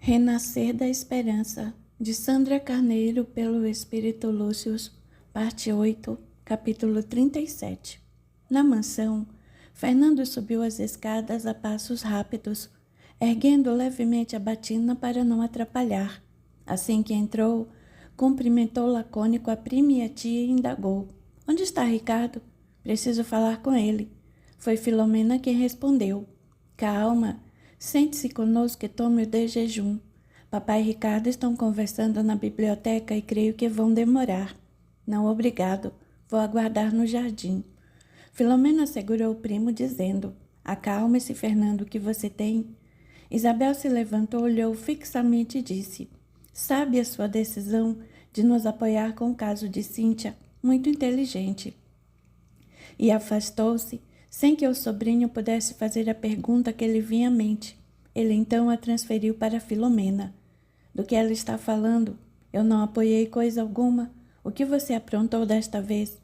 Renascer da Esperança, de Sandra Carneiro, pelo Espírito Lúcio, parte 8, capítulo 37. Na mansão, Fernando subiu as escadas a passos rápidos, erguendo levemente a batina para não atrapalhar. Assim que entrou, cumprimentou lacônico a prima e a tia e indagou: "Onde está Ricardo? Preciso falar com ele." Foi Filomena quem respondeu: "Calma. Sente-se conosco e tome o de jejum. Papai e Ricardo estão conversando na biblioteca e creio que vão demorar." "Não, obrigado. Vou aguardar no jardim." Filomena segurou o primo, dizendo: "Acalme-se, Fernando, o que você tem?" Isabel se levantou, olhou fixamente e disse: "Sabe a sua decisão de nos apoiar com o caso de Cíntia? Muito inteligente." E afastou-se, sem que o sobrinho pudesse fazer a pergunta que lhe vinha à mente. Ele então a transferiu para Filomena. "Do que ela está falando? Eu não apoiei coisa alguma. O que você aprontou desta vez?"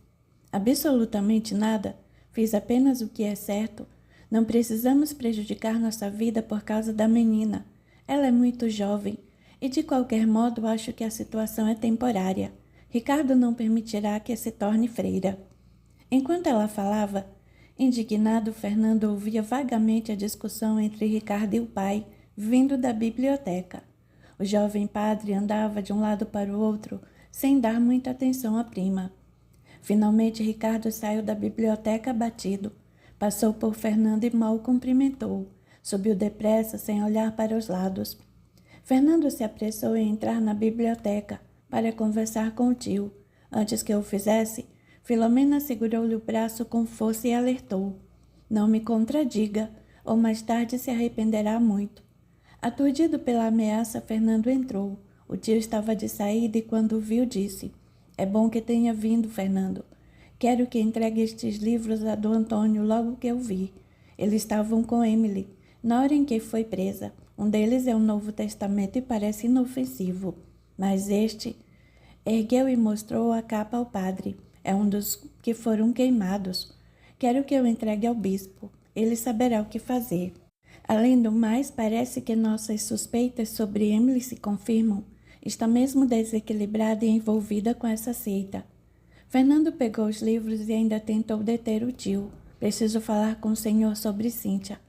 "Absolutamente nada. Fiz apenas o que é certo. Não precisamos prejudicar nossa vida por causa da menina. Ela é muito jovem e, de qualquer modo, acho que a situação é temporária. Ricardo não permitirá que se torne freira." Enquanto ela falava, indignado, Fernando ouvia vagamente a discussão entre Ricardo e o pai, vindo da biblioteca. O jovem padre andava de um lado para o outro, sem dar muita atenção à prima. Finalmente, Ricardo saiu da biblioteca abatido. Passou por Fernando e mal o cumprimentou. Subiu depressa, sem olhar para os lados. Fernando se apressou em entrar na biblioteca para conversar com o tio. Antes que o fizesse, Filomena segurou-lhe o braço com força e alertou: "Não me contradiga, ou mais tarde se arrependerá muito." Aturdido pela ameaça, Fernando entrou. O tio estava de saída e, quando o viu, disse: "É bom que tenha vindo, Fernando. Quero que entregue estes livros a Dom Antônio logo que eu vi. Eles estavam com Emily, na hora em que foi presa. Um deles é o Novo Testamento e parece inofensivo. Mas este..." Ergueu e mostrou a capa ao padre. "É um dos que foram queimados. Quero que eu entregue ao bispo. Ele saberá o que fazer. Além do mais, parece que nossas suspeitas sobre Emily se confirmam. Está mesmo desequilibrada e envolvida com essa seita." Fernando pegou os livros e ainda tentou deter o tio. "Preciso falar com o senhor sobre Cíntia."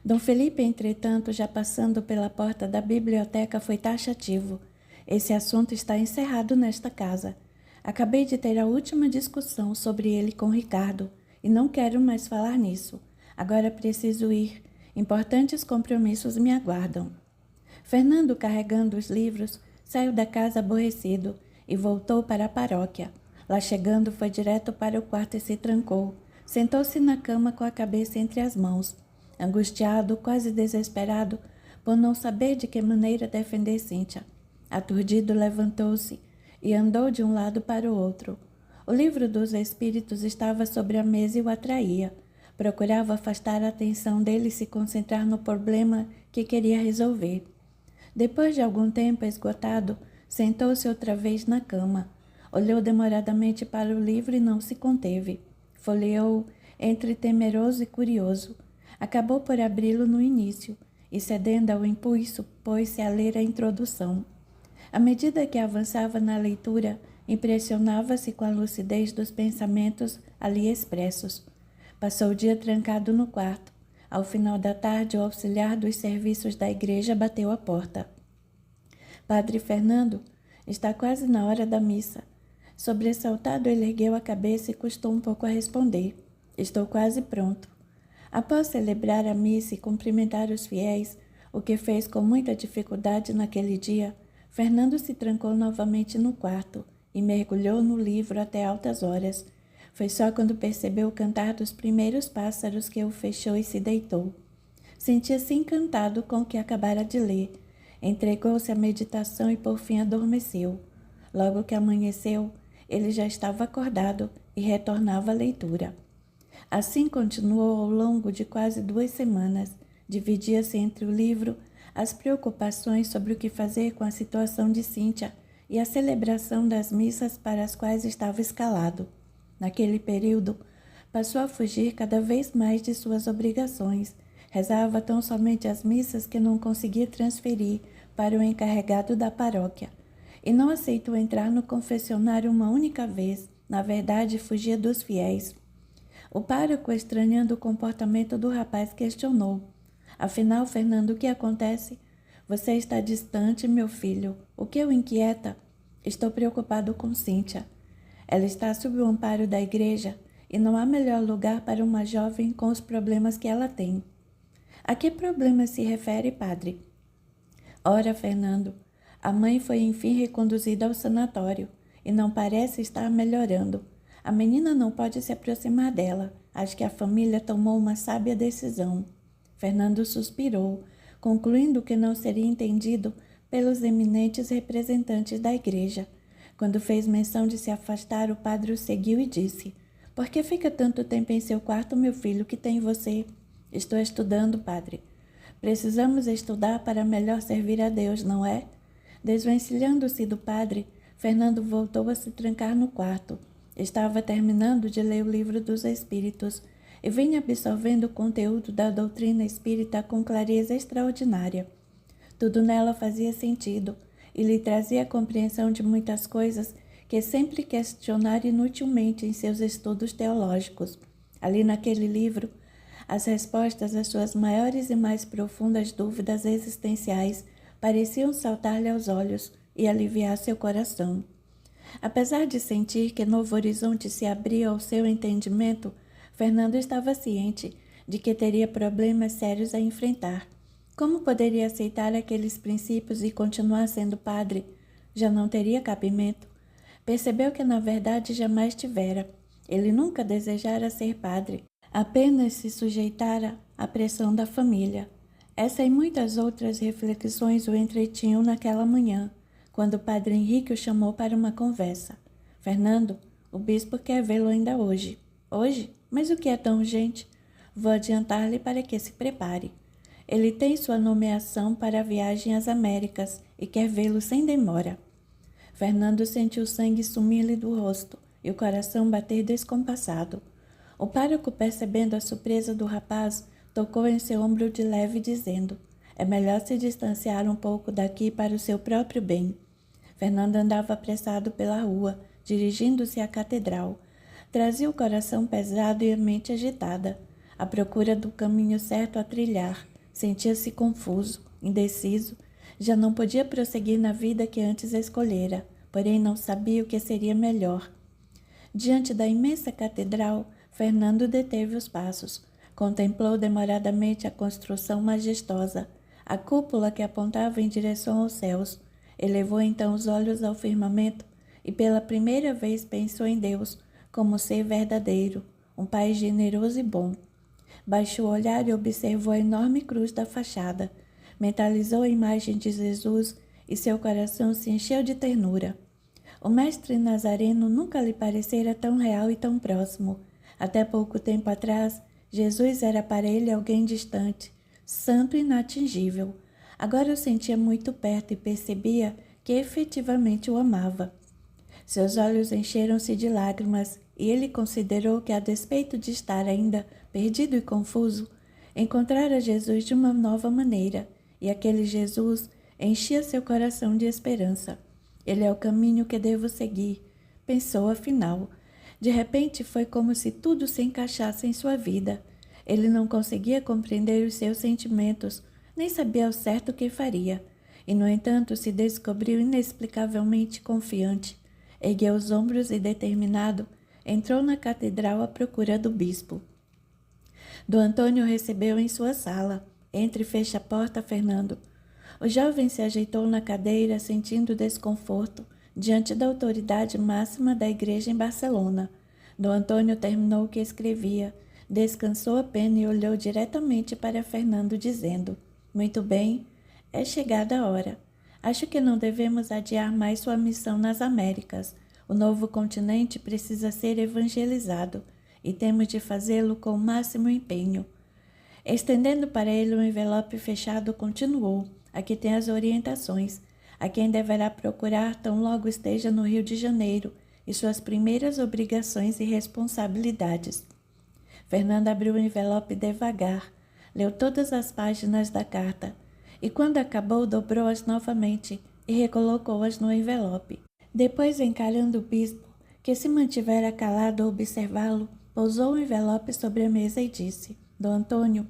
Dom Felipe, entretanto, já passando pela porta da biblioteca, foi taxativo: "Esse assunto está encerrado nesta casa. Acabei de ter a última discussão sobre ele com Ricardo e não quero mais falar nisso. Agora preciso ir. Importantes compromissos me aguardam." Fernando, carregando os livros, saiu da casa aborrecido e voltou para a paróquia. Lá chegando, foi direto para o quarto e se trancou. Sentou-se na cama com a cabeça entre as mãos, angustiado, quase desesperado, por não saber de que maneira defender Cíntia. Aturdido, levantou-se e andou de um lado para o outro. O livro dos Espíritos estava sobre a mesa e o atraía. Procurava afastar a atenção dele e se concentrar no problema que queria resolver. Depois de algum tempo esgotado, sentou-se outra vez na cama. Olhou demoradamente para o livro e não se conteve. Folheou entre temeroso e curioso. Acabou por abri-lo no início e, cedendo ao impulso, pôs-se a ler a introdução. À medida que avançava na leitura, impressionava-se com a lucidez dos pensamentos ali expressos. Passou o dia trancado no quarto. Ao final da tarde, o auxiliar dos serviços da igreja bateu à porta. "Padre Fernando, está quase na hora da missa." Sobressaltado, ele ergueu a cabeça e custou um pouco a responder: "Estou quase pronto." Após celebrar a missa e cumprimentar os fiéis, o que fez com muita dificuldade naquele dia, Fernando se trancou novamente no quarto e mergulhou no livro até altas horas. Foi só quando percebeu o cantar dos primeiros pássaros que o fechou e se deitou. Sentia-se encantado com o que acabara de ler. Entregou-se à meditação e por fim adormeceu. Logo que amanheceu, ele já estava acordado e retornava à leitura. Assim continuou ao longo de quase 2 semanas. Dividia-se entre o livro, as preocupações sobre o que fazer com a situação de Cíntia e a celebração das missas para as quais estava escalado. Naquele período, passou a fugir cada vez mais de suas obrigações. Rezava tão somente as missas que não conseguia transferir para o encarregado da paróquia e não aceitou entrar no confessionário uma única vez. Na verdade, fugia dos fiéis. O pároco, estranhando o comportamento do rapaz, questionou: Afinal, Fernando, o que acontece? Você está distante, meu filho. O que o inquieta? Estou preocupado com Cíntia. Ela está sob o amparo da igreja e não há melhor lugar para uma jovem com os problemas que ela tem. A que problemas se refere, padre? Ora, Fernando, a mãe foi enfim reconduzida ao sanatório e não parece estar melhorando. A menina não pode se aproximar dela. Acho que a família tomou uma sábia decisão. Fernando suspirou, concluindo que não seria entendido pelos eminentes representantes da igreja. Quando fez menção de se afastar, o padre o seguiu e disse: Por que fica tanto tempo em seu quarto, meu filho? Que tem você? Estou estudando, padre. Precisamos estudar para melhor servir a Deus, não é? Desvencilhando-se do padre, Fernando voltou a se trancar no quarto. Estava terminando de ler o livro dos Espíritos e vinha absorvendo o conteúdo da doutrina espírita com clareza extraordinária. Tudo nela fazia sentido e lhe trazia a compreensão de muitas coisas que sempre questionara inutilmente em seus estudos teológicos. Ali naquele livro, as respostas às suas maiores e mais profundas dúvidas existenciais pareciam saltar-lhe aos olhos e aliviar seu coração. Apesar de sentir que novo horizonte se abria ao seu entendimento, Fernando estava ciente de que teria problemas sérios a enfrentar. Como poderia aceitar aqueles princípios e continuar sendo padre? Já não teria cabimento. Percebeu que na verdade jamais tivera. Ele nunca desejara ser padre, apenas se sujeitara à pressão da família. Essa e muitas outras reflexões o entretinham naquela manhã, quando o padre Henrique o chamou para uma conversa. Fernando, o bispo quer vê-lo ainda hoje. Hoje? Mas o que é tão urgente? Vou adiantar-lhe para que se prepare. Ele tem sua nomeação para a viagem às Américas e quer vê-lo sem demora. Fernando sentiu o sangue sumir-lhe do rosto e o coração bater descompassado. O pároco, percebendo a surpresa do rapaz, tocou em seu ombro de leve, dizendo: É melhor se distanciar um pouco daqui para o seu próprio bem. Fernando andava apressado pela rua, dirigindo-se à catedral. Trazia o coração pesado e a mente agitada, à procura do caminho certo a trilhar. Sentia-se confuso, indeciso. Já não podia prosseguir na vida que antes escolhera, porém não sabia o que seria melhor. Diante da imensa catedral, Fernando deteve os passos. Contemplou demoradamente a construção majestosa, a cúpula que apontava em direção aos céus. Elevou então os olhos ao firmamento e pela primeira vez pensou em Deus como ser verdadeiro, um Pai generoso e bom. Baixou o olhar e observou a enorme cruz da fachada. Mentalizou a imagem de Jesus e seu coração se encheu de ternura. O mestre Nazareno nunca lhe parecera tão real e tão próximo. Até pouco tempo atrás, Jesus era para ele alguém distante, santo e inatingível. Agora o sentia muito perto e percebia que efetivamente o amava. Seus olhos encheram-se de lágrimas e ele considerou que, a despeito de estar ainda perdido e confuso, encontrara Jesus de uma nova maneira, e aquele Jesus enchia seu coração de esperança. Ele é o caminho que devo seguir, pensou afinal. De repente foi como se tudo se encaixasse em sua vida. Ele não conseguia compreender os seus sentimentos, nem sabia ao certo o que faria, e no entanto se descobriu inexplicavelmente confiante. Ergueu os ombros e, determinado, entrou na catedral à procura do bispo. D. Antônio recebeu em sua sala. Entre e feche a porta, Fernando. O jovem se ajeitou na cadeira, sentindo desconforto diante da autoridade máxima da igreja em Barcelona. D. Antônio terminou o que escrevia, descansou a pena e olhou diretamente para Fernando, dizendo: Muito bem, é chegada a hora. Acho que não devemos adiar mais sua missão nas Américas. O novo continente precisa ser evangelizado e temos de fazê-lo com o máximo empenho. Estendendo para ele um envelope fechado, continuou: Aqui tem as orientações. A quem deverá procurar tão logo esteja no Rio de Janeiro e suas primeiras obrigações e responsabilidades. Fernando abriu o envelope devagar, leu todas as páginas da carta e quando acabou dobrou-as novamente e recolocou-as no envelope. Depois, encarando o bispo, que se mantivera calado a observá-lo, pousou o envelope sobre a mesa e disse: Dom Antônio,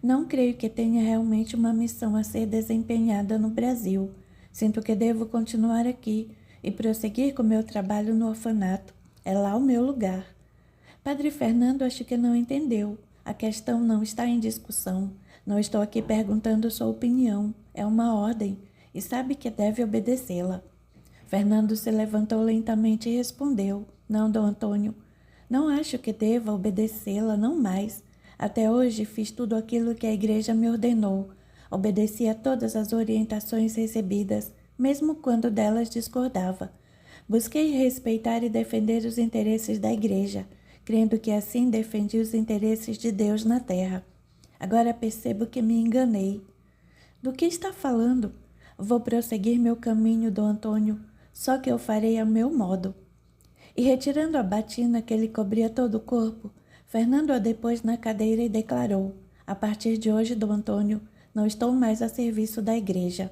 não creio que tenha realmente uma missão a ser desempenhada no Brasil. Sinto que devo continuar aqui e prosseguir com meu trabalho no orfanato. É lá o meu lugar. Padre Fernando acho que não entendeu. A questão não está em discussão. Não estou aqui perguntando sua opinião. É uma ordem e sabe que deve obedecê-la. Fernando se levantou lentamente e respondeu: Não, Dom Antônio, não acho que deva obedecê-la, não mais. Até hoje fiz tudo aquilo que a Igreja me ordenou. Obedeci a todas as orientações recebidas, mesmo quando delas discordava. Busquei respeitar e defender os interesses da Igreja, crendo que assim defendi os interesses de Deus na terra. Agora percebo que me enganei. Do que está falando? Vou prosseguir meu caminho, Dom Antônio, só que eu farei a meu modo. E retirando a batina que lhe cobria todo o corpo, Fernando a depôs na cadeira e declarou: A partir de hoje, Dom Antônio, não estou mais a serviço da Igreja.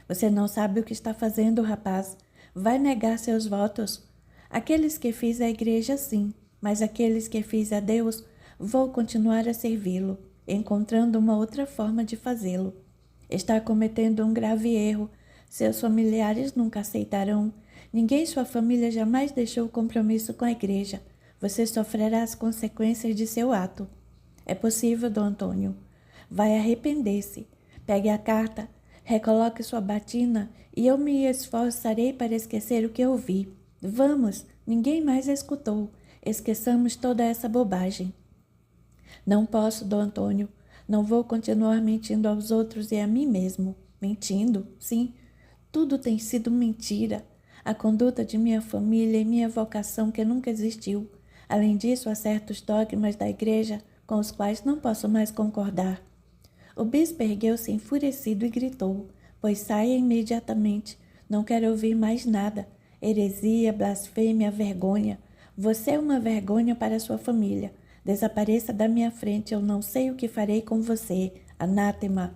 Você não sabe o que está fazendo, rapaz. Vai negar seus votos. Aqueles que fiz à Igreja, sim, mas aqueles que fiz a Deus, vou continuar a servi-lo, encontrando uma outra forma de fazê-lo. Está cometendo um grave erro. Seus familiares nunca aceitarão. Ninguém em sua família jamais deixou compromisso com a Igreja. Você sofrerá as consequências de seu ato. É possível, Dom Antônio. Vai arrepender-se. Pegue a carta, recoloque sua batina e eu me esforçarei para esquecer o que ouvi. Vamos, ninguém mais escutou. Esqueçamos toda essa bobagem. Não posso, Dom Antônio. Não vou continuar mentindo aos outros e a mim mesmo. Mentindo? Sim. Tudo tem sido mentira. A conduta de minha família e minha vocação que nunca existiu. Além disso, há certos dogmas da Igreja com os quais não posso mais concordar. O bispo ergueu-se enfurecido e gritou: Pois saia imediatamente. Não quero ouvir mais nada. Heresia, blasfêmia, vergonha. Você é uma vergonha para sua família. Desapareça da minha frente, eu não sei o que farei com você. Anátema.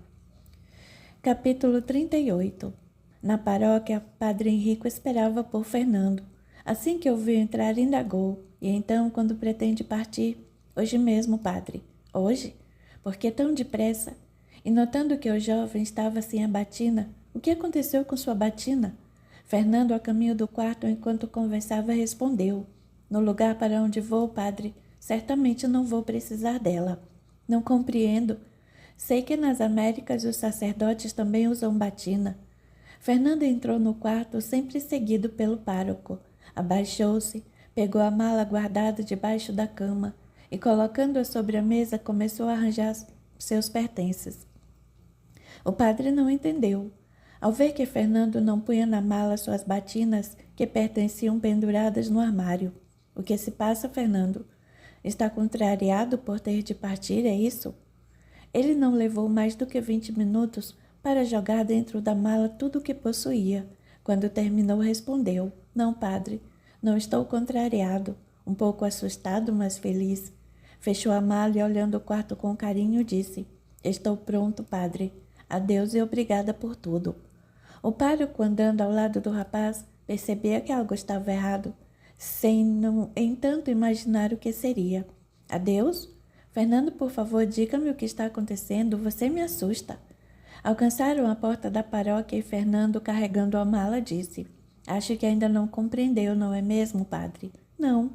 Capítulo 38. Na paróquia, Padre Henrico esperava por Fernando. Assim que ouviu entrar, indagou. E então, quando pretende partir? Hoje mesmo, padre. Hoje? Por que tão depressa? E notando que o jovem estava sem a batina, o que aconteceu com sua batina? Fernando, a caminho do quarto, enquanto conversava, respondeu: No lugar para onde vou, padre, certamente não vou precisar dela. Não compreendo. Sei que nas Américas os sacerdotes também usam batina. Fernando entrou no quarto, sempre seguido pelo pároco. Abaixou-se, pegou a mala guardada debaixo da cama e, colocando-a sobre a mesa, começou a arranjar seus pertences. O padre não entendeu. Ao ver que Fernando não punha na mala suas batinas, que pertenciam penduradas no armário. O que se passa, Fernando? Está contrariado por ter de partir, é isso? Ele não levou mais do que 20 minutos para jogar dentro da mala tudo o que possuía. Quando terminou, respondeu: Não, padre, não estou contrariado. Um pouco assustado, mas feliz. Fechou a mala e, olhando o quarto com carinho, disse: Estou pronto, padre. Adeus e obrigada por tudo. O pároco, andando ao lado do rapaz, percebia que algo estava errado, sem, no entanto, imaginar o que seria. Adeus? Fernando, por favor, diga-me o que está acontecendo. Você me assusta. Alcançaram a porta da paróquia e Fernando, carregando a mala, disse: Acho que ainda não compreendeu, não é mesmo, padre? Não.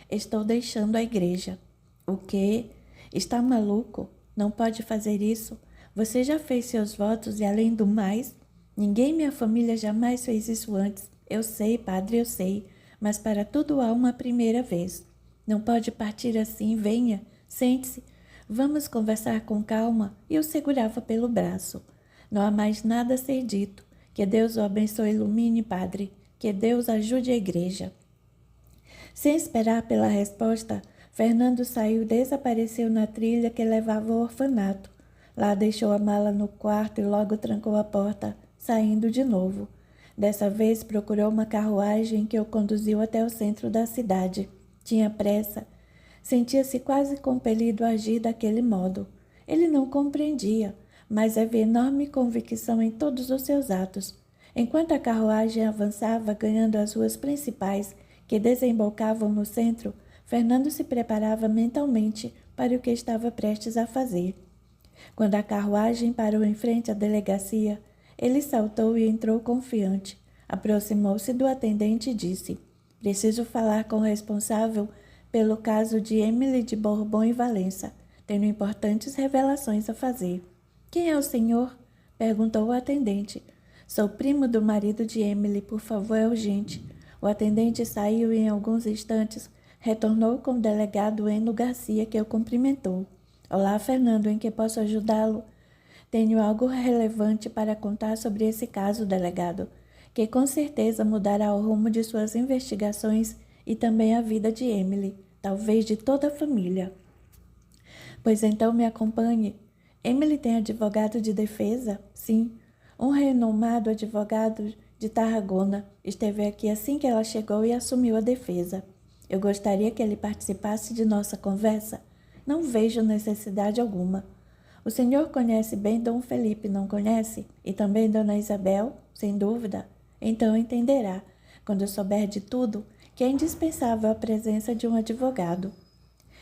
Estou deixando a igreja. O quê? Está maluco? Não pode fazer isso. Você já fez seus votos e, além do mais, ninguém em minha família jamais fez isso antes. Eu sei, padre, eu sei, mas para tudo há uma primeira vez. Não pode partir assim, venha, sente-se. Vamos conversar com calma. E o segurava pelo braço. Não há mais nada a ser dito. Que Deus o abençoe e ilumine, padre. Que Deus ajude a igreja. Sem esperar pela resposta, Fernando saiu e desapareceu na trilha que levava ao orfanato. Lá deixou a mala no quarto e logo trancou a porta, saindo de novo. Dessa vez procurou uma carruagem que o conduziu até o centro da cidade. Tinha pressa. Sentia-se quase compelido a agir daquele modo. Ele não compreendia. mas havia enorme convicção em todos os seus atos. Enquanto a carruagem avançava, ganhando as ruas principais que desembocavam no centro, Fernando se preparava mentalmente para o que estava prestes a fazer. Quando a carruagem parou em frente à delegacia, ele saltou e entrou confiante. Aproximou-se do atendente e disse: "Preciso falar com o responsável pelo caso de Emily de Bourbon e Valença. Tenho importantes revelações a fazer." "Quem é o senhor?" perguntou o atendente. "Sou primo do marido de Emily, por favor, é urgente." O atendente saiu e em alguns instantes retornou com o delegado Eno Garcia, que o cumprimentou. "Olá, Fernando, em que posso ajudá-lo?" "Tenho algo relevante para contar sobre esse caso, delegado, que com certeza mudará o rumo de suas investigações e também a vida de Emily, talvez de toda a família." "Pois então me acompanhe." "Emily tem advogado de defesa?" "Sim, um renomado advogado de Tarragona. Esteve aqui assim que ela chegou e assumiu a defesa." "Eu gostaria que ele participasse de nossa conversa." "Não vejo necessidade alguma." "O senhor conhece bem Dom Felipe, não conhece? E também Dona Isabel?" "Sem dúvida." "Então entenderá, quando souber de tudo, que é indispensável a presença de um advogado."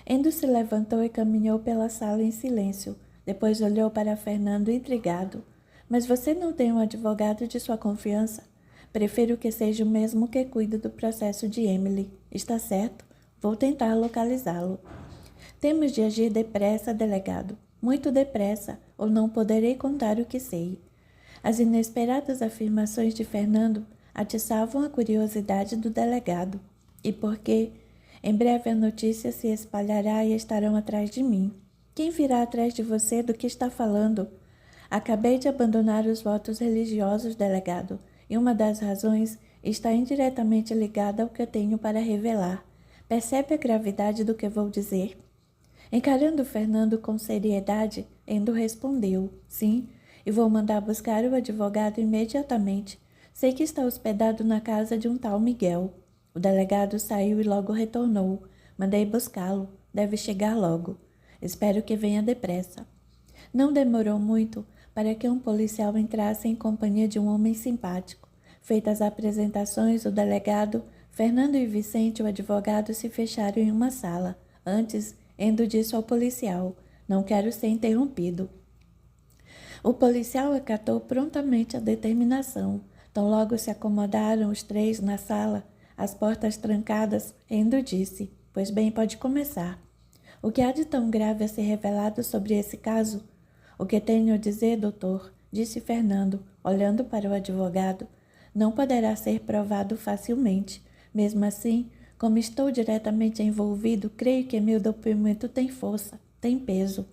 Endo se levantou e caminhou pela sala em silêncio. Depois olhou para Fernando intrigado. "Mas você não tem um advogado de sua confiança?" "Prefiro que seja o mesmo que cuide do processo de Emily." "Está certo. Vou tentar localizá-lo." "Temos de agir depressa, delegado. Muito depressa, ou não poderei contar o que sei." As inesperadas afirmações de Fernando atiçavam a curiosidade do delegado. "E por quê?" "Em breve a notícia se espalhará e estarão atrás de mim." "Quem virá atrás de você? Do que está falando?" "Acabei de abandonar os votos religiosos, delegado, e uma das razões está indiretamente ligada ao que eu tenho para revelar. Percebe a gravidade do que vou dizer?" Encarando Fernando com seriedade, Endo respondeu: "Sim, e vou mandar buscar o advogado imediatamente. Sei que está hospedado na casa de um tal Miguel." O delegado saiu e logo retornou. "Mandei buscá-lo. Deve chegar logo. Espero que venha depressa." Não demorou muito para que um policial entrasse em companhia de um homem simpático. Feitas as apresentações, o delegado, Fernando e Vicente, o advogado, se fecharam em uma sala. Antes, Endo disse ao policial: "Não quero ser interrompido." O policial acatou prontamente a determinação. Tão logo se acomodaram os três na sala, as portas trancadas, Endo disse: "Pois bem, pode começar." "O que há de tão grave a ser revelado sobre esse caso?" "O que tenho a dizer, doutor," disse Fernando, olhando para o advogado, "não poderá ser provado facilmente. Mesmo assim, como estou diretamente envolvido, creio que meu depoimento tem força, tem peso.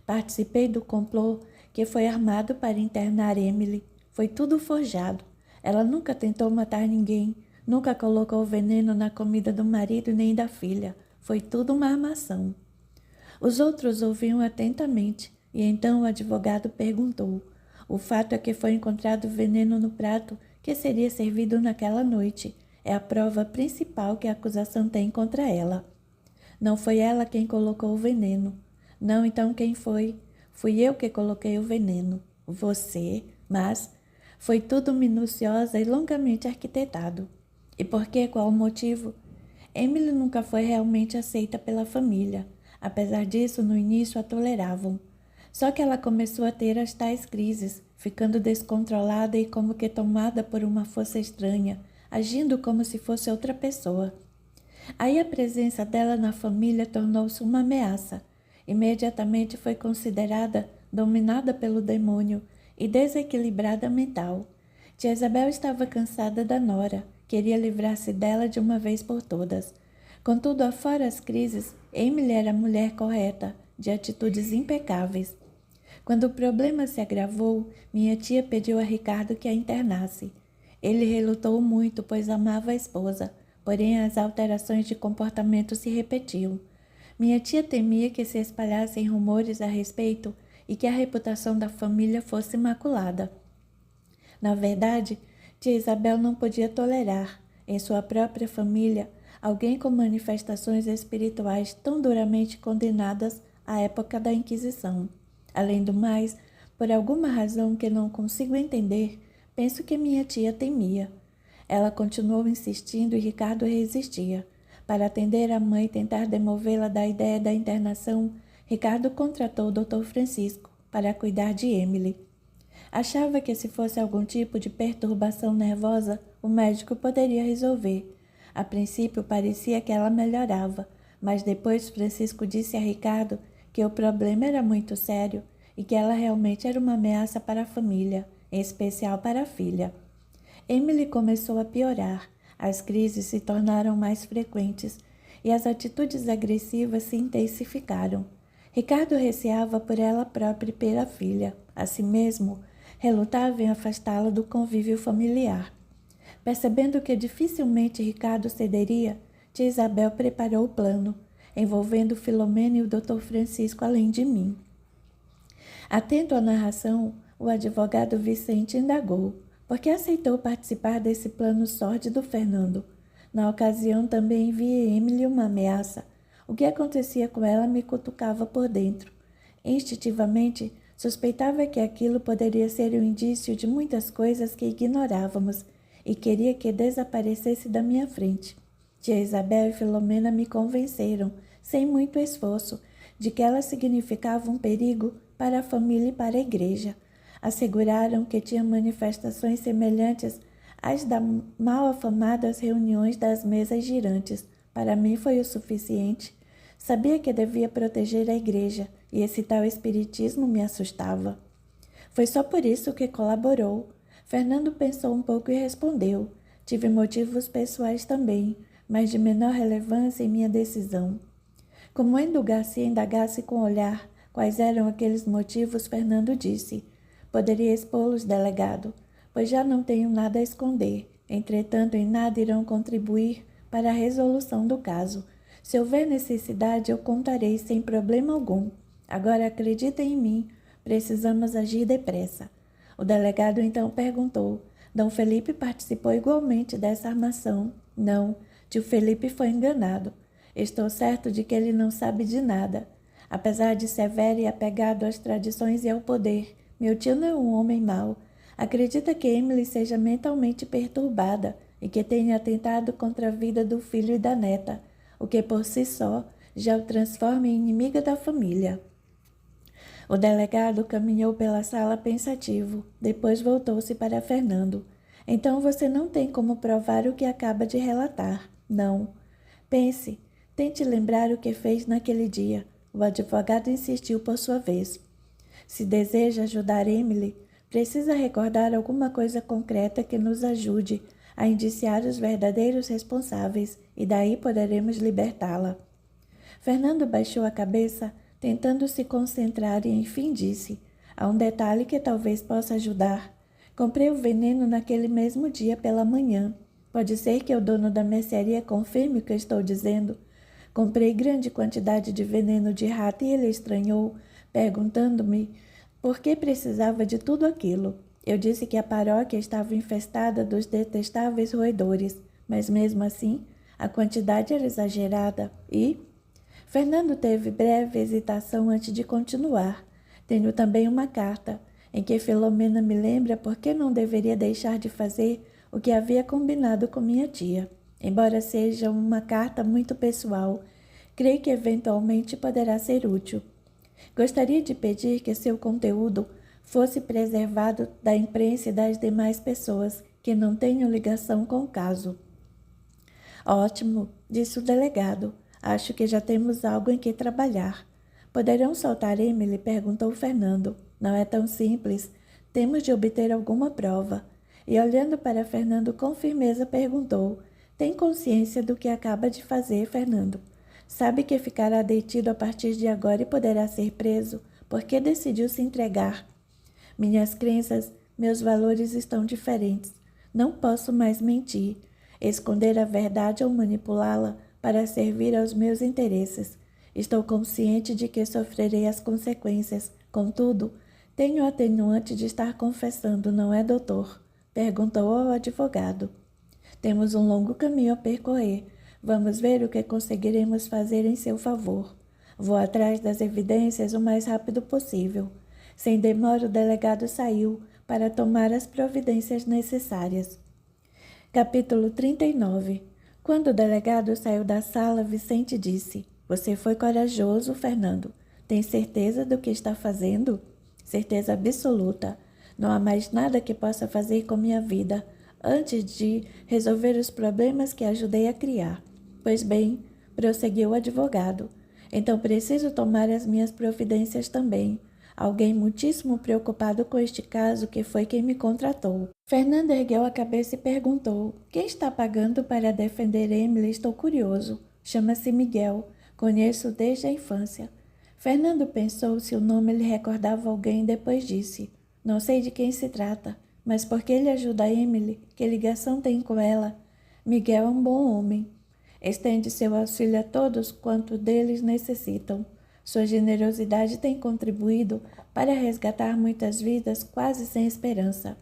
Participei do complô que foi armado para internar Emily. Foi tudo forjado. Ela nunca tentou matar ninguém, nunca colocou veneno na comida do marido nem da filha. Foi tudo uma armação." Os outros ouviam atentamente, e então o advogado perguntou: "O fato é que foi encontrado veneno no prato que seria servido naquela noite. É a prova principal que a acusação tem contra ela." "Não foi ela quem colocou o veneno." "Não, então quem foi?" "Fui eu que coloquei o veneno." "Você? Mas foi tudo minuciosa e longamente arquitetado." "E por quê? Qual o motivo?" "Emily nunca foi realmente aceita pela família. Apesar disso, no início a toleravam. Só que ela começou a ter as tais crises, ficando descontrolada e como que tomada por uma força estranha, agindo como se fosse outra pessoa. Aí a presença dela na família tornou-se uma ameaça. Imediatamente foi considerada dominada pelo demônio e desequilibrada mental. Tia Isabel estava cansada da nora, queria livrar-se dela de uma vez por todas. Contudo, afora as crises, Emily era a mulher correta, de atitudes impecáveis. Quando o problema se agravou, minha tia pediu a Ricardo que a internasse. Ele relutou muito, pois amava a esposa, porém as alterações de comportamento se repetiam. Minha tia temia que se espalhassem rumores a respeito e que a reputação da família fosse maculada. Na verdade, tia Isabel não podia tolerar, em sua própria família, alguém com manifestações espirituais tão duramente condenadas à época da Inquisição. Além do mais, Por alguma razão que não consigo entender, penso que minha tia temia. Ela continuou insistindo e Ricardo resistia. Para atender a mãe e tentar demovê-la da ideia da internação, Ricardo contratou o Dr. Francisco para cuidar de Emily. Achava que se fosse algum tipo de perturbação nervosa, o médico poderia resolver. A princípio parecia que ela melhorava, mas depois Francisco disse a Ricardo que o problema era muito sério e que ela realmente era uma ameaça para a família, em especial para a filha. Emily começou a piorar, as crises se tornaram mais frequentes e as atitudes agressivas se intensificaram. Ricardo receava por ela própria e pela filha. Assim mesmo, relutava em afastá-la do convívio familiar. Percebendo que dificilmente Ricardo cederia, tia Isabel preparou o plano, envolvendo Filomena e o Dr. Francisco além de mim. Atento à narração, o advogado Vicente indagou: por que aceitou participar desse plano sórdido, Fernando? Na ocasião também enviei Emily uma ameaça. O que acontecia com ela me cutucava por dentro. Instintivamente, suspeitava que aquilo poderia ser um indício de muitas coisas que ignorávamos e queria que desaparecesse da minha frente. Tia Isabel e Filomena me convenceram, sem muito esforço, de que ela significava um perigo para a família e para a igreja. Asseguraram que tinha manifestações semelhantes às das mal afamadas reuniões das mesas girantes. Para mim foi o suficiente. Sabia que devia proteger a igreja, e esse tal espiritismo me assustava. Foi só por isso que colaborou. Fernando pensou um pouco e respondeu: tive motivos pessoais também, mas de menor relevância em minha decisão. Como Endo Garcia indagasse com o olhar quais eram aqueles motivos, Fernando disse: poderia expô-los, delegado, pois já não tenho nada a esconder. Entretanto, em nada irão contribuir para a resolução do caso. Se houver necessidade, eu contarei sem problema algum. Agora acreditem em mim, precisamos agir depressa. O delegado então perguntou: Dom Felipe participou igualmente dessa armação? Não, tio Felipe foi enganado. Estou certo de que ele não sabe de nada. Apesar de severo e apegado às tradições e ao poder, meu tio não é um homem mau. Acredita que Emily seja mentalmente perturbada e que tenha atentado contra a vida do filho e da neta, o que por si só já o transforma em inimiga da família. O delegado caminhou pela sala pensativo, depois voltou-se para Fernando. Então você não tem como provar o que acaba de relatar. Não. Pense, tente lembrar o que fez naquele dia. O advogado insistiu por sua vez. Se deseja ajudar Emily, precisa recordar alguma coisa concreta que nos ajude a indiciar os verdadeiros responsáveis e daí poderemos libertá-la. Fernando baixou a cabeça, tentando se concentrar e enfim disse: há um detalhe que talvez possa ajudar. Comprei o veneno naquele mesmo dia pela manhã. Pode ser que o dono da mercearia confirme o que eu estou dizendo. Comprei grande quantidade de veneno de rato e ele estranhou, perguntando-me por que precisava de tudo aquilo. Eu disse que a paróquia estava infestada dos detestáveis roedores, mas mesmo assim a quantidade era exagerada e... Fernando teve breve hesitação antes de continuar. Tenho também uma carta em que Filomena me lembra por que não deveria deixar de fazer o que havia combinado com minha tia. Embora seja uma carta muito pessoal, creio que eventualmente poderá ser útil. Gostaria de pedir que seu conteúdo fosse preservado da imprensa e das demais pessoas que não tenham ligação com o caso. Ótimo, disse o delegado. Acho que já temos algo em que trabalhar. Poderão soltar Emily? Perguntou Fernando. Não é tão simples. Temos de obter alguma prova. E olhando para Fernando com firmeza perguntou: tem consciência do que acaba de fazer, Fernando? Sabe que ficará detido a partir de agora e poderá ser preso? Por que decidiu se entregar? Minhas crenças, meus valores estão diferentes. Não posso mais mentir, esconder a verdade ou manipulá-la para servir aos meus interesses. Estou consciente de que sofrerei as consequências. Contudo, tenho o atenuante de estar confessando, não é, doutor? Perguntou ao advogado. Temos um longo caminho a percorrer. Vamos ver o que conseguiremos fazer em seu favor. Vou atrás das evidências o mais rápido possível. Sem demora, o delegado saiu para tomar as providências necessárias. Capítulo 39. Quando o delegado saiu da sala, Vicente disse: "Você foi corajoso, Fernando. Tem certeza do que está fazendo?" "Certeza absoluta. Não há mais nada que possa fazer com minha vida antes de resolver os problemas que ajudei a criar." "Pois bem", prosseguiu o advogado, "então preciso tomar as minhas providências também. Alguém muitíssimo preocupado com este caso que foi quem me contratou." Fernando ergueu a cabeça e perguntou: "Quem está pagando para defender Emily? Estou curioso." "Chama-se Miguel. Conheço desde a infância." Fernando pensou se o nome lhe recordava alguém e depois disse: "Não sei de quem se trata, mas por que ele ajuda Emily? Que ligação tem com ela?" "Miguel é um bom homem. Estende seu auxílio a todos quanto deles necessitam. Sua generosidade tem contribuído para resgatar muitas vidas quase sem esperança."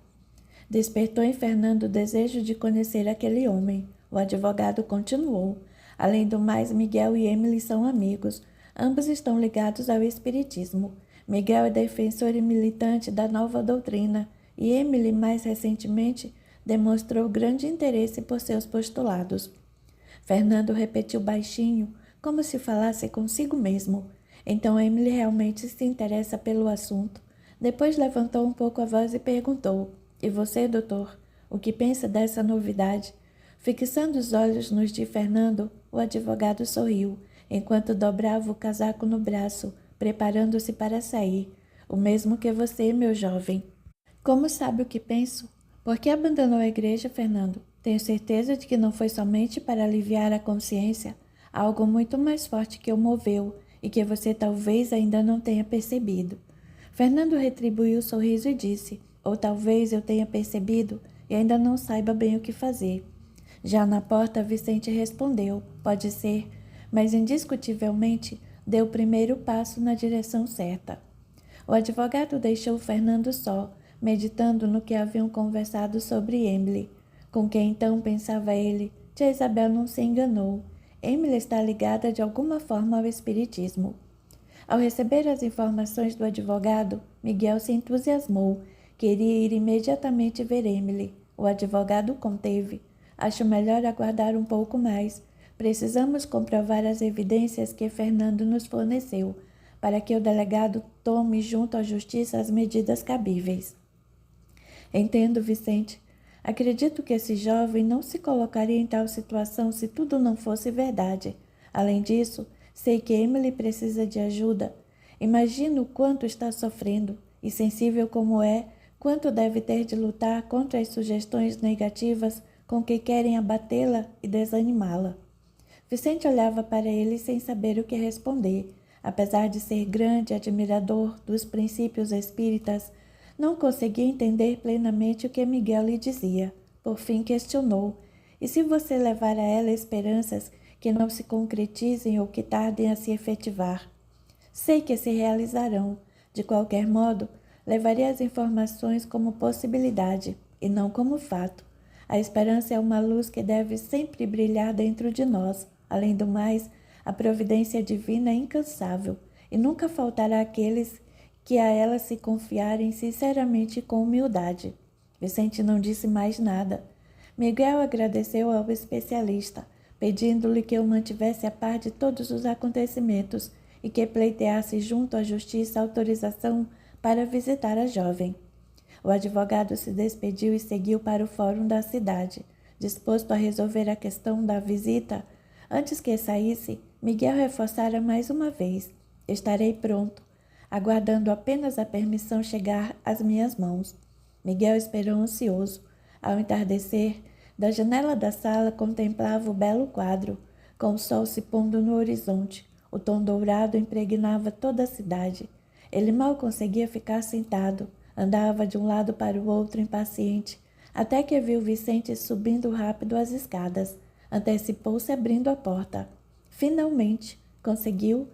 Despertou em Fernando o desejo de conhecer aquele homem. O advogado continuou: "Além do mais, Miguel e Emily são amigos. Ambos estão ligados ao espiritismo. Miguel é defensor e militante da nova doutrina, e Emily, mais recentemente, demonstrou grande interesse por seus postulados." Fernando repetiu baixinho, como se falasse consigo mesmo: "Então Emily realmente se interessa pelo assunto." Depois levantou um pouco a voz e perguntou: "E você, doutor, o que pensa dessa novidade?" Fixando os olhos nos de Fernando, o advogado sorriu, enquanto dobrava o casaco no braço, preparando-se para sair. "O mesmo que você, meu jovem." "Como sabe o que penso?" "Por que abandonou a igreja, Fernando?" "Tenho certeza de que não foi somente para aliviar a consciência. Algo muito mais forte que o moveu e que você talvez ainda não tenha percebido." Fernando retribuiu o sorriso e disse: "Ou talvez eu tenha percebido e ainda não saiba bem o que fazer." Já na porta, Vicente respondeu: "Pode ser, mas indiscutivelmente deu o primeiro passo na direção certa." O advogado deixou Fernando só, meditando no que haviam conversado sobre Emily. Com quem então, pensava ele, tia Isabel não se enganou. Emily está ligada de alguma forma ao espiritismo. Ao receber as informações do advogado, Miguel se entusiasmou. Queria ir imediatamente ver Emily. O advogado conteve: "Acho melhor aguardar um pouco mais. Precisamos comprovar as evidências que Fernando nos forneceu, para que o delegado tome junto à justiça as medidas cabíveis." "Entendo, Vicente. Acredito que esse jovem não se colocaria em tal situação se tudo não fosse verdade. Além disso, sei que Emily precisa de ajuda. Imagino o quanto está sofrendo, e sensível como é, quanto deve ter de lutar contra as sugestões negativas com que querem abatê-la e desanimá-la." Vicente olhava para ele sem saber o que responder. Apesar de ser grande admirador dos princípios espíritas, não conseguia entender plenamente o que Miguel lhe dizia. Por fim questionou: "E se você levar a ela esperanças que não se concretizem ou que tardem a se efetivar?" "Sei que se realizarão. De qualquer modo, levarei as informações como possibilidade e não como fato. A esperança é uma luz que deve sempre brilhar dentro de nós. Além do mais, a providência divina é incansável e nunca faltará aqueles que a ela se confiarem sinceramente e com humildade." Vicente não disse mais nada. Miguel agradeceu ao especialista, pedindo-lhe que o mantivesse a par de todos os acontecimentos e que pleiteasse junto à justiça autorização para visitar a jovem. O advogado se despediu e seguiu para o fórum da cidade, disposto a resolver a questão da visita. Antes que saísse, Miguel reforçara mais uma vez: "Estarei pronto, aguardando apenas a permissão chegar às minhas mãos." Miguel esperou ansioso. Ao entardecer, da janela da sala contemplava o belo quadro, com o sol se pondo no horizonte. O tom dourado impregnava toda a cidade. Ele mal conseguia ficar sentado. Andava de um lado para o outro impaciente, até que viu Vicente subindo rápido as escadas. Antecipou-se abrindo a porta. "Finalmente! Conseguiu?"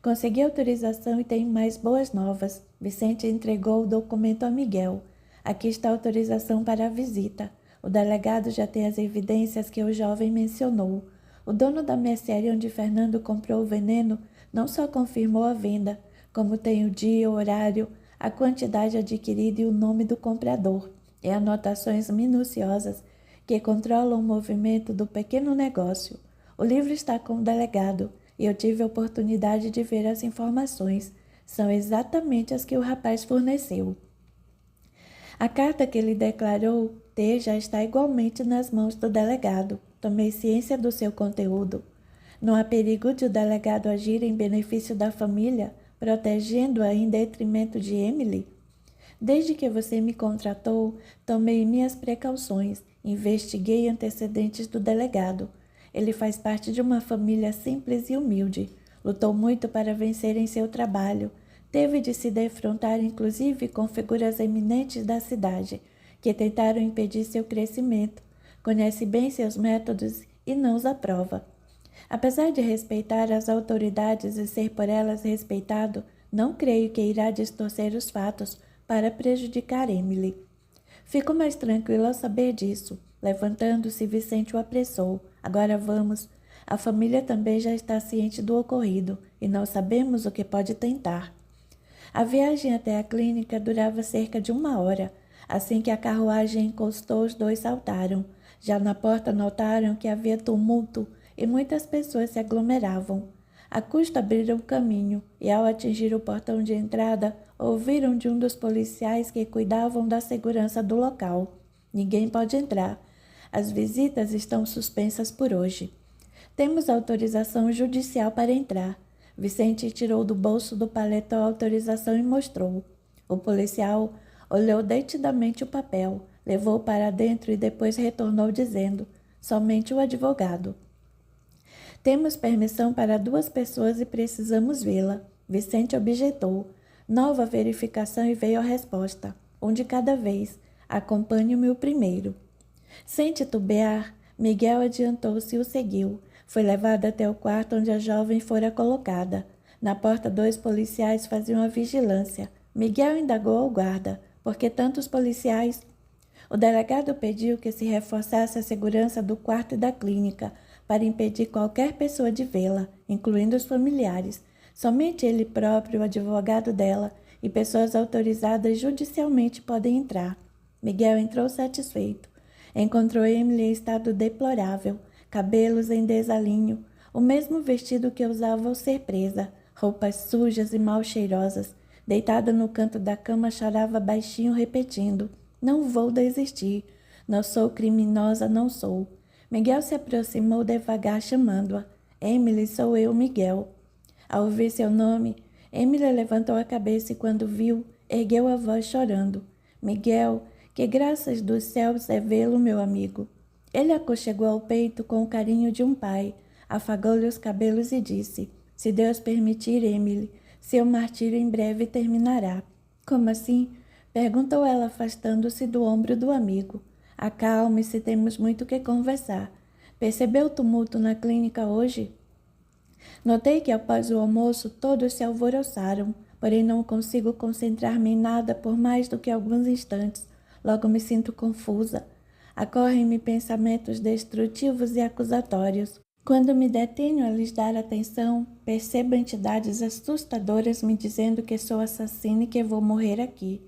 "Consegui autorização e tenho mais boas novas." Vicente entregou o documento a Miguel. "Aqui está a autorização para a visita. O delegado já tem as evidências que o jovem mencionou. O dono da mercearia onde Fernando comprou o veneno não só confirmou a venda, como tem o dia, o horário, a quantidade adquirida e o nome do comprador, e anotações minuciosas que controlam o movimento do pequeno negócio. O livro está com o delegado e eu tive a oportunidade de ver as informações. São exatamente as que o rapaz forneceu. A carta que ele declarou ter já está igualmente nas mãos do delegado. Tomei ciência do seu conteúdo. Não há perigo de o delegado agir em benefício da família, protegendo-a em detrimento de Emily? Desde que você me contratou, tomei minhas precauções, investiguei antecedentes do delegado. Ele faz parte de uma família simples e humilde. Lutou muito para vencer em seu trabalho. Teve de se defrontar inclusive com figuras eminentes da cidade, que tentaram impedir seu crescimento. Conhece bem seus métodos e não os aprova. Apesar de respeitar as autoridades e ser por elas respeitado, não creio que irá distorcer os fatos para prejudicar Emily. Fico mais tranquilo ao saber disso. Levantando-se, Vicente o apressou. Agora vamos. A família também já está ciente do ocorrido e não sabemos o que pode tentar. A viagem até a clínica durava cerca de 1 hora. Assim que a carruagem encostou, os dois saltaram. Já na porta notaram que havia tumulto e muitas pessoas se aglomeravam. A custo abriram o caminho e, ao atingir o portão de entrada, ouviram de um dos policiais que cuidavam da segurança do local: "Ninguém pode entrar. As visitas estão suspensas por hoje." "Temos autorização judicial para entrar." Vicente tirou do bolso do paletó a autorização e mostrou. O policial olhou detidamente o papel, levou-o para dentro e depois retornou dizendo: "Somente o advogado." "Temos permissão para 2 pessoas e precisamos vê-la." Vicente objetou. Nova verificação e veio a resposta: "Um de cada vez. Acompanhe-me o primeiro." Sem titubear, Miguel adiantou-se e o seguiu. Foi levado até o quarto onde a jovem fora colocada. Na porta 2 policiais faziam a vigilância. Miguel indagou ao guarda: "Por que tantos policiais?" O delegado pediu que se reforçasse a segurança do quarto e da clínica para impedir qualquer pessoa de vê-la, incluindo os familiares. Somente ele próprio, o advogado dela e pessoas autorizadas judicialmente podem entrar. Miguel entrou satisfeito. Encontrou Emily em estado deplorável, cabelos em desalinho, o mesmo vestido que usava ao ser presa, roupas sujas e mal cheirosas. Deitada no canto da cama, chorava baixinho, repetindo: "Não vou desistir. Não sou criminosa, não sou." Miguel se aproximou devagar, chamando-a: "Emily, sou eu, Miguel." Ao ouvir seu nome, Emily levantou a cabeça e, quando viu, ergueu a voz chorando: "Miguel, que graças dos céus é vê-lo, meu amigo." Ele aconchegou ao peito com o carinho de um pai, afagou-lhe os cabelos e disse: "Se Deus permitir, Emily, seu martírio em breve terminará." "Como assim?" perguntou ela, afastando-se do ombro do amigo. "Acalme-se, temos muito que conversar. Percebeu o tumulto na clínica hoje?" "Notei que após o almoço todos se alvoroçaram, porém não consigo concentrar-me em nada por mais do que alguns instantes. Logo me sinto confusa. Ocorrem-me pensamentos destrutivos e acusatórios. Quando me detenho a lhes dar atenção, percebo entidades assustadoras me dizendo que sou assassina e que vou morrer aqui.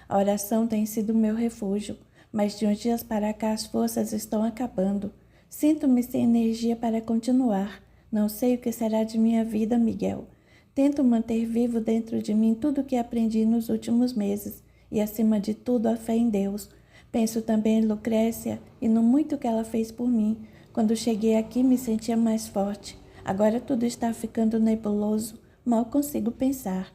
A oração tem sido meu refúgio, mas de uns dias para cá as forças estão acabando. Sinto-me sem energia para continuar. Não sei o que será de minha vida, Miguel. Tento manter vivo dentro de mim tudo o que aprendi nos últimos meses e, acima de tudo, a fé em Deus. Penso também em Lucrécia e no muito que ela fez por mim. Quando cheguei aqui me sentia mais forte. Agora tudo está ficando nebuloso. Mal consigo pensar."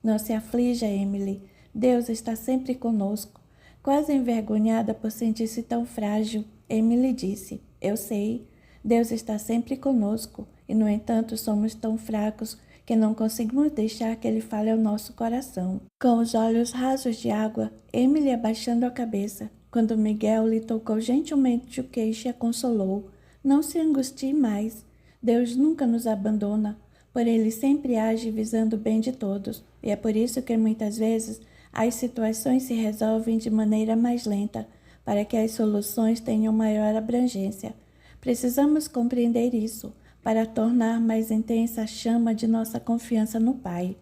"Não se aflija, Emily. Deus está sempre conosco." Quase envergonhada por sentir-se tão frágil, Emily disse: "Eu sei. Deus está sempre conosco e, no entanto, somos tão fracos que não conseguimos deixar que Ele fale ao nosso coração." Com os olhos rasos de água, Emily abaixando a cabeça, quando Miguel lhe tocou gentilmente o queixo e a consolou: "Não se angustie mais. Deus nunca nos abandona, porém Ele sempre age visando o bem de todos, e é por isso que muitas vezes as situações se resolvem de maneira mais lenta, para que as soluções tenham maior abrangência. Precisamos compreender isso, para tornar mais intensa a chama de nossa confiança no Pai."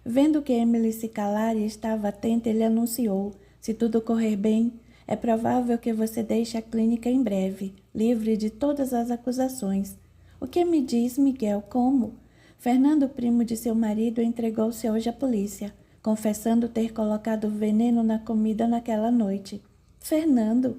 Vendo que Emily se calara e estava atenta, ele anunciou: se tudo correr bem, é provável que você deixe a clínica em breve, livre de todas as acusações. O que me diz, Miguel, como? Fernando, primo de seu marido, entregou-se hoje à polícia, confessando ter colocado veneno na comida naquela noite. Fernando?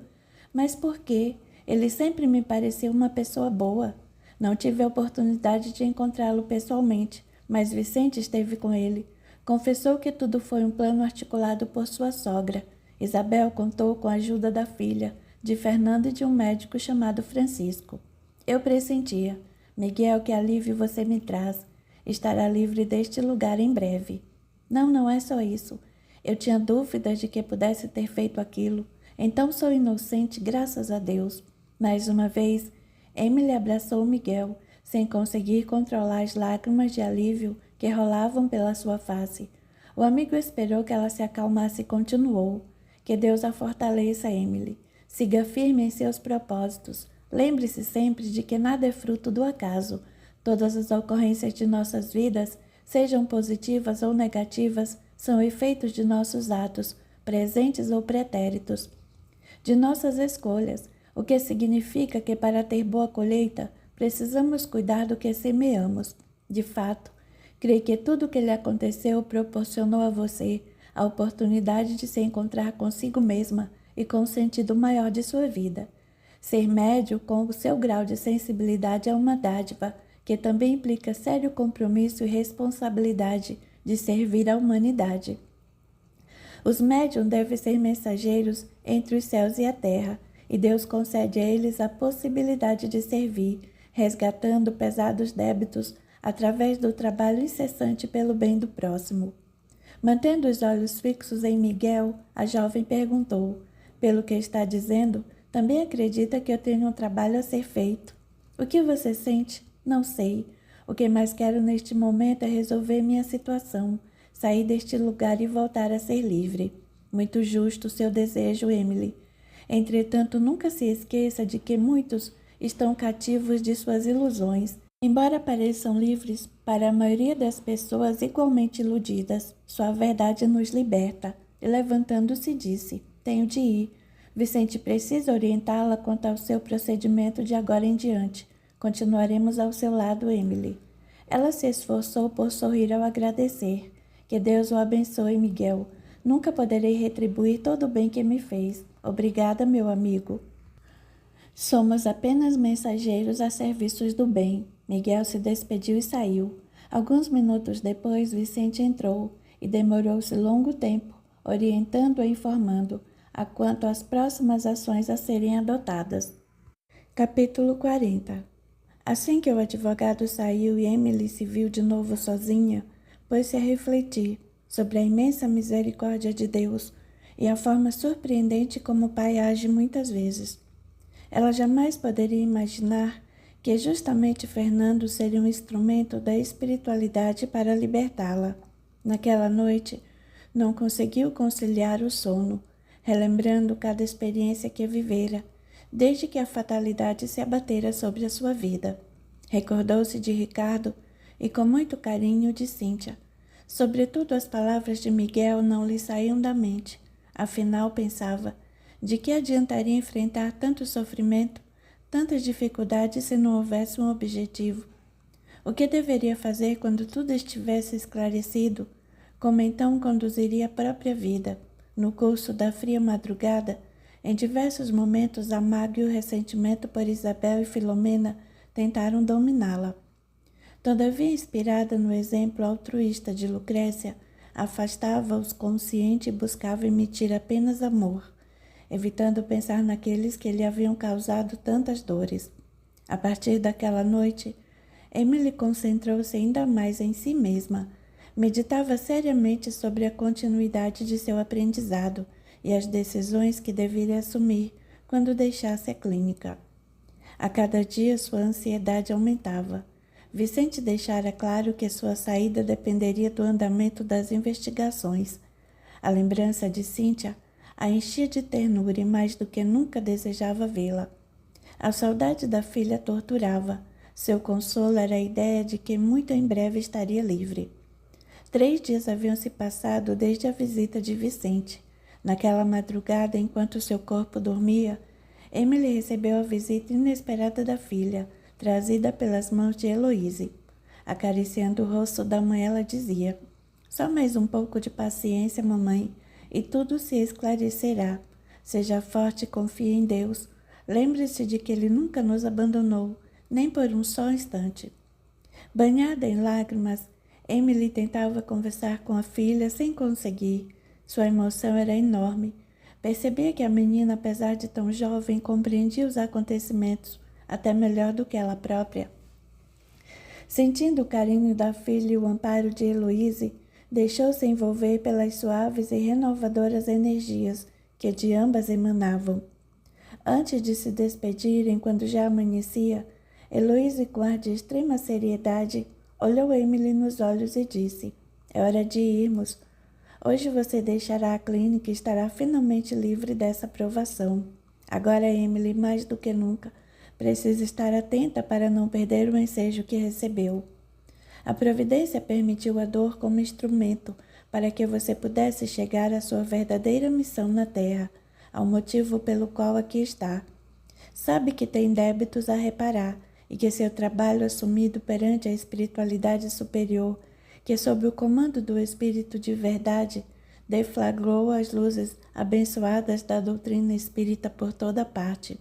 Mas por quê? Ele sempre me pareceu uma pessoa boa. Não tive a oportunidade de encontrá-lo pessoalmente, mas Vicente esteve com ele. Confessou que tudo foi um plano articulado por sua sogra. Isabel contou com a ajuda da filha, de Fernando e de um médico chamado Francisco. Eu pressentia. Miguel, que alívio você me traz. Estará livre deste lugar em breve. Não é só isso. Eu tinha dúvidas de que pudesse ter feito aquilo. Então sou inocente, graças a Deus. Mais uma vez, Emily abraçou Miguel, sem conseguir controlar as lágrimas de alívio que rolavam pela sua face. O amigo esperou que ela se acalmasse e continuou. Que Deus a fortaleça, Emily. Siga firme em seus propósitos. Lembre-se sempre de que nada é fruto do acaso. Todas as ocorrências de nossas vidas, sejam positivas ou negativas, são efeitos de nossos atos, presentes ou pretéritos, de nossas escolhas, o que significa que para ter boa colheita, precisamos cuidar do que semeamos. De fato, creio que tudo o que lhe aconteceu proporcionou a você a oportunidade de se encontrar consigo mesma e com o sentido maior de sua vida. Ser médio com o seu grau de sensibilidade é uma dádiva, que também implica sério compromisso e responsabilidade de servir à humanidade. Os médiums devem ser mensageiros entre os céus e a terra, e Deus concede a eles a possibilidade de servir, resgatando pesados débitos através do trabalho incessante pelo bem do próximo. Mantendo os olhos fixos em Miguel, a jovem perguntou: pelo que está dizendo, também acredita que eu tenho um trabalho a ser feito? O que você sente? Não sei. O que mais quero neste momento é resolver minha situação, sair deste lugar e voltar a ser livre. Muito justo o seu desejo, Emily. Entretanto, nunca se esqueça de que muitos estão cativos de suas ilusões. Embora pareçam livres, para a maioria das pessoas igualmente iludidas, sua verdade nos liberta. E levantando-se, disse: tenho de ir. Vicente precisa orientá-la quanto ao seu procedimento de agora em diante. Continuaremos ao seu lado, Emily. Ela se esforçou por sorrir ao agradecer. Que Deus o abençoe, Miguel. Nunca poderei retribuir todo o bem que me fez. Obrigada, meu amigo. Somos apenas mensageiros a serviços do bem. Miguel se despediu e saiu. Alguns minutos depois, Vicente entrou e demorou-se longo tempo, orientando e informando quanto às próximas ações a serem adotadas. Capítulo 40. Assim que o advogado saiu e Emily se viu de novo sozinha, pôs-se a refletir sobre a imensa misericórdia de Deus e a forma surpreendente como o Pai age muitas vezes. Ela jamais poderia imaginar que justamente Fernando seria um instrumento da espiritualidade para libertá-la. Naquela noite, não conseguiu conciliar o sono, relembrando cada experiência que vivera, desde que a fatalidade se abatera sobre a sua vida. Recordou-se de Ricardo e, com muito carinho, de Cíntia. Sobretudo, as palavras de Miguel não lhe saíam da mente. Afinal, pensava, de que adiantaria enfrentar tanto sofrimento, tantas dificuldades se não houvesse um objetivo? O que deveria fazer quando tudo estivesse esclarecido? Como então conduziria a própria vida? No curso da fria madrugada, em diversos momentos, a mágoa e o ressentimento por Isabel e Filomena tentaram dominá-la. Todavia, inspirada no exemplo altruísta de Lucrécia, afastava-os consciente e buscava emitir apenas amor, evitando pensar naqueles que lhe haviam causado tantas dores. A partir daquela noite, Emily concentrou-se ainda mais em si mesma. Meditava seriamente sobre a continuidade de seu aprendizado e as decisões que deveria assumir quando deixasse a clínica. A cada dia sua ansiedade aumentava. Vicente deixara claro que sua saída dependeria do andamento das investigações. A lembrança de Cíntia a enchia de ternura e mais do que nunca desejava vê-la. A saudade da filha torturava. Seu consolo era a ideia de que muito em breve estaria livre. 3 dias haviam se passado desde a visita de Vicente. Naquela madrugada, enquanto seu corpo dormia, Emily recebeu a visita inesperada da filha, trazida pelas mãos de Heloise. Acariciando o rosto da mãe, ela dizia: "Só mais um pouco de paciência, mamãe, e tudo se esclarecerá. Seja forte e confie em Deus. Lembre-se de que Ele nunca nos abandonou, nem por um só instante." Banhada em lágrimas, Emily tentava conversar com a filha sem conseguir. Sua emoção era enorme. Percebia que a menina, apesar de tão jovem, compreendia os acontecimentos até melhor do que ela própria. Sentindo o carinho da filha e o amparo de Heloise, deixou-se envolver pelas suaves e renovadoras energias que de ambas emanavam. Antes de se despedirem, quando já amanhecia, Heloise, com ar de extrema seriedade, olhou Emily nos olhos e disse: "É hora de irmos. Hoje você deixará a clínica e estará finalmente livre dessa provação. Agora, Emily, mais do que nunca, precisa estar atenta para não perder o ensejo que recebeu. A providência permitiu a dor como instrumento para que você pudesse chegar à sua verdadeira missão na Terra, ao motivo pelo qual aqui está. Sabe que tem débitos a reparar e que seu trabalho assumido perante a espiritualidade superior, que sob o comando do Espírito de verdade, deflagrou as luzes abençoadas da doutrina espírita por toda parte.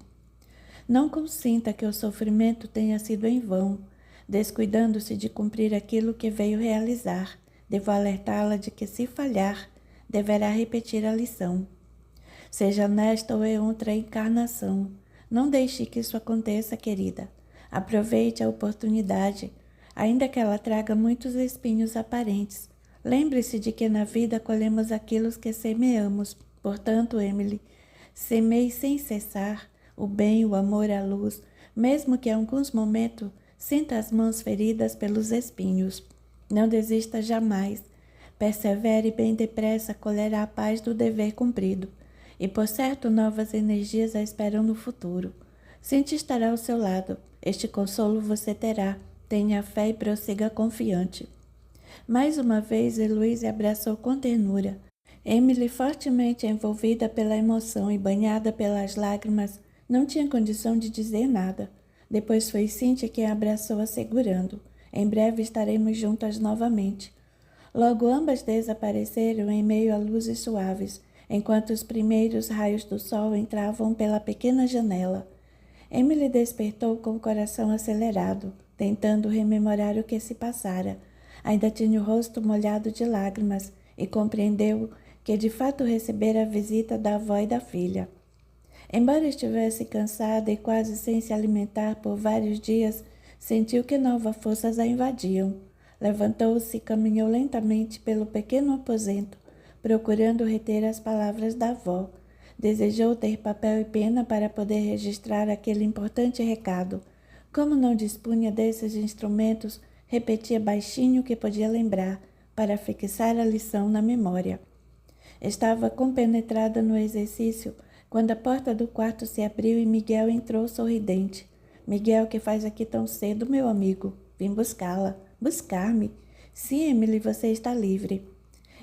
Não consinta que o sofrimento tenha sido em vão, descuidando-se de cumprir aquilo que veio realizar. Devo alertá-la de que, se falhar, deverá repetir a lição. Seja nesta ou em outra encarnação, não deixe que isso aconteça, querida. Aproveite a oportunidade, ainda que ela traga muitos espinhos aparentes. Lembre-se de que na vida colhemos aquilo que semeamos. Portanto, Emily, semeie sem cessar o bem, o amor, a luz, mesmo que em alguns momentos sinta as mãos feridas pelos espinhos. Não desista jamais. Persevere e bem depressa colherá a paz do dever cumprido. E por certo novas energias a esperam no futuro. Cintia estará ao seu lado. Este consolo você terá. Tenha fé e prossiga confiante." Mais uma vez, Heloise abraçou com ternura. Emily, fortemente envolvida pela emoção e banhada pelas lágrimas, não tinha condição de dizer nada. Depois foi Cintia quem a abraçou assegurando: "Em breve estaremos juntas novamente." Logo ambas desapareceram em meio a luzes suaves, enquanto os primeiros raios do sol entravam pela pequena janela. Emily despertou com o coração acelerado, tentando rememorar o que se passara. Ainda tinha o rosto molhado de lágrimas e compreendeu que de fato recebera a visita da avó e da filha. Embora estivesse cansada e quase sem se alimentar por vários dias, sentiu que novas forças a invadiam. Levantou-se e caminhou lentamente pelo pequeno aposento, procurando reter as palavras da avó. Desejou ter papel e pena para poder registrar aquele importante recado. Como não dispunha desses instrumentos, repetia baixinho o que podia lembrar, para fixar a lição na memória. Estava compenetrada no exercício, quando a porta do quarto se abriu e Miguel entrou sorridente. "Miguel, que faz aqui tão cedo, meu amigo?" "Vim buscá-la." "Buscar-me?" "Sim, Emily, você está livre."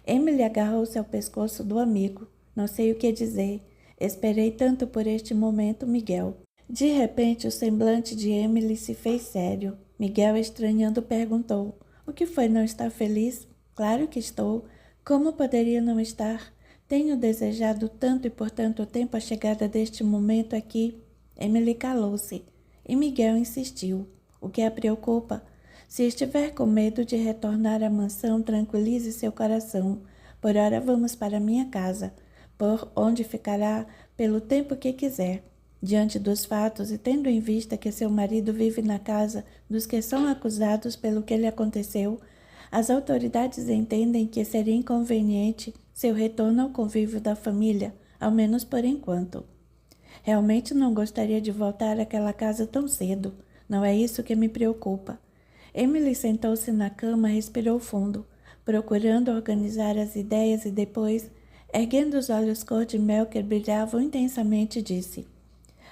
Emily agarrou-se ao pescoço do amigo. "Não sei o que dizer. Esperei tanto por este momento, Miguel." De repente, o semblante de Emily se fez sério. Miguel, estranhando, perguntou: "O que foi, não está feliz?" "Claro que estou. Como poderia não estar? Tenho desejado tanto e por tanto tempo a chegada deste momento aqui." Emily calou-se e Miguel insistiu: "O que a preocupa? Se estiver com medo de retornar à mansão, tranquilize seu coração. Por ora vamos para minha casa, por onde ficará pelo tempo que quiser. Diante dos fatos e tendo em vista que seu marido vive na casa dos que são acusados pelo que lhe aconteceu, as autoridades entendem que seria inconveniente seu retorno ao convívio da família, ao menos por enquanto. Realmente não gostaria de voltar àquela casa tão cedo. Não é isso que me preocupa." Emily sentou-se na cama e respirou fundo, procurando organizar as ideias e depois, erguendo os olhos cor de mel que brilhavam intensamente, disse: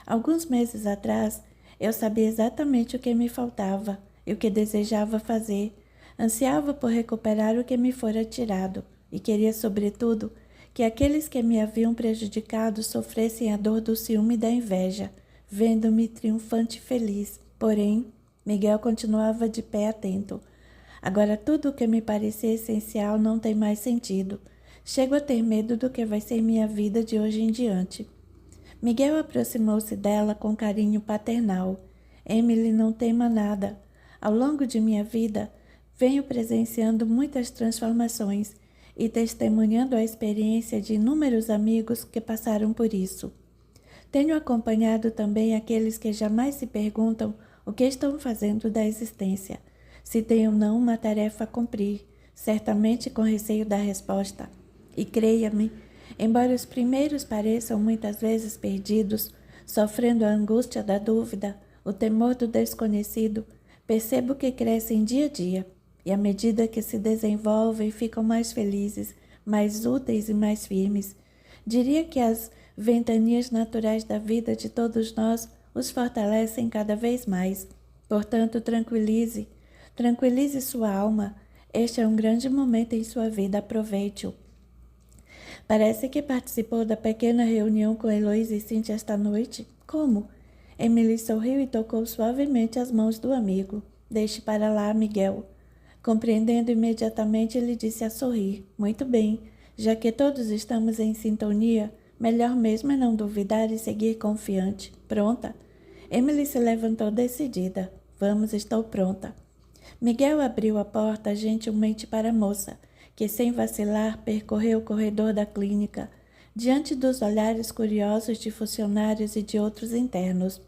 "Alguns meses atrás, eu sabia exatamente o que me faltava e o que desejava fazer, Ansiava por recuperar o que me fora tirado, e queria, sobretudo, que aqueles que me haviam prejudicado sofressem a dor do ciúme e da inveja, vendo-me triunfante e feliz. Porém, Miguel continuava de pé atento. Agora tudo o que me parecia essencial não tem mais sentido. Chego a ter medo do que vai ser minha vida de hoje em diante. Miguel aproximou-se dela com carinho paternal. Emily, não tema nada. Ao longo de minha vida, venho presenciando muitas transformações e testemunhando a experiência de inúmeros amigos que passaram por isso. Tenho acompanhado também aqueles que jamais se perguntam o que estão fazendo da existência, se têm ou não uma tarefa a cumprir, certamente com receio da resposta. E creia-me, embora os primeiros pareçam muitas vezes perdidos, sofrendo a angústia da dúvida, o temor do desconhecido, percebo que crescem dia a dia, e à medida que se desenvolvem ficam mais felizes, mais úteis e mais firmes. Diria que as ventanias naturais da vida de todos nós os fortalecem cada vez mais. Portanto, tranquilize sua alma. Este é um grande momento em sua vida, aproveite-o. Parece que participou da pequena reunião com Heloísa e Cíntia esta noite. Como? Emily sorriu e tocou suavemente as mãos do amigo. Deixe para lá, Miguel. Compreendendo imediatamente, ele disse a sorrir. Muito bem, já que todos estamos em sintonia, melhor mesmo é não duvidar e seguir confiante. Pronta? Emily se levantou decidida. Vamos, estou pronta. Miguel abriu a porta gentilmente para a moça, que sem vacilar percorreu o corredor da clínica, diante dos olhares curiosos de funcionários e de outros internos.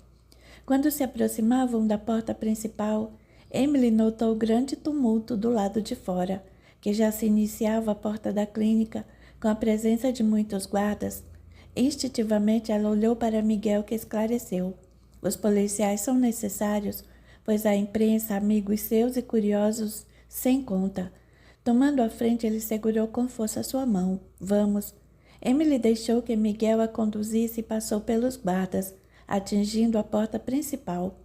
Quando se aproximavam da porta principal, Emily notou grande tumulto do lado de fora, que já se iniciava à porta da clínica, com a presença de muitos guardas. Instintivamente ela olhou para Miguel, que esclareceu. Os policiais são necessários, pois há imprensa, amigos seus e curiosos sem conta. Tomando a frente, ele segurou com força sua mão. Vamos. Emily deixou que Miguel a conduzisse e passou pelos guardas, atingindo a porta principal.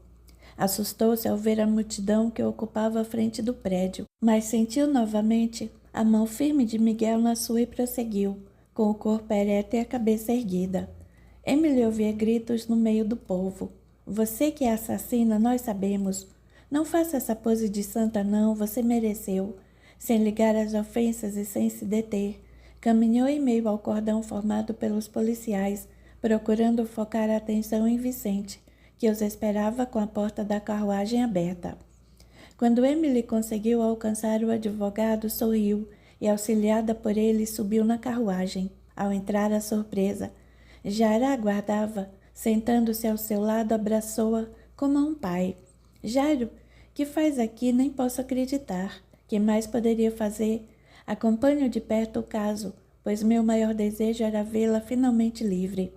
Assustou-se ao ver a multidão que ocupava a frente do prédio, mas sentiu novamente a mão firme de Miguel na sua e prosseguiu, com o corpo ereto e a cabeça erguida. Emily ouvia gritos no meio do povo. Você que é assassina, nós sabemos. Não faça essa pose de santa não, você mereceu. Sem ligar as ofensas e sem se deter, caminhou em meio ao cordão formado pelos policiais, procurando focar a atenção em Vicente, que os esperava com a porta da carruagem aberta. Quando Emily conseguiu alcançar o advogado, sorriu e, auxiliada por ele, subiu na carruagem. Ao entrar, a surpresa. Jairo a aguardava, sentando-se ao seu lado, abraçou-a como a um pai. Jairo, que faz aqui? Nem posso acreditar. Que mais poderia fazer? Acompanho de perto o caso, pois meu maior desejo era vê-la finalmente livre.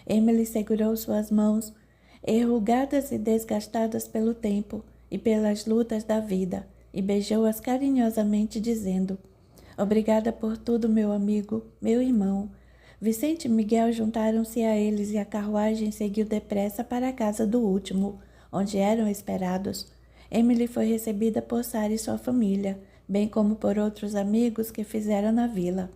Emily segurou suas mãos, enrugadas e desgastadas pelo tempo e pelas lutas da vida, e beijou-as carinhosamente, dizendo: Obrigada por tudo, meu amigo, meu irmão. Vicente e Miguel juntaram-se a eles e a carruagem seguiu depressa para a casa do último, onde eram esperados. Emily foi recebida por Sara e sua família, bem como por outros amigos que fizeram na vila.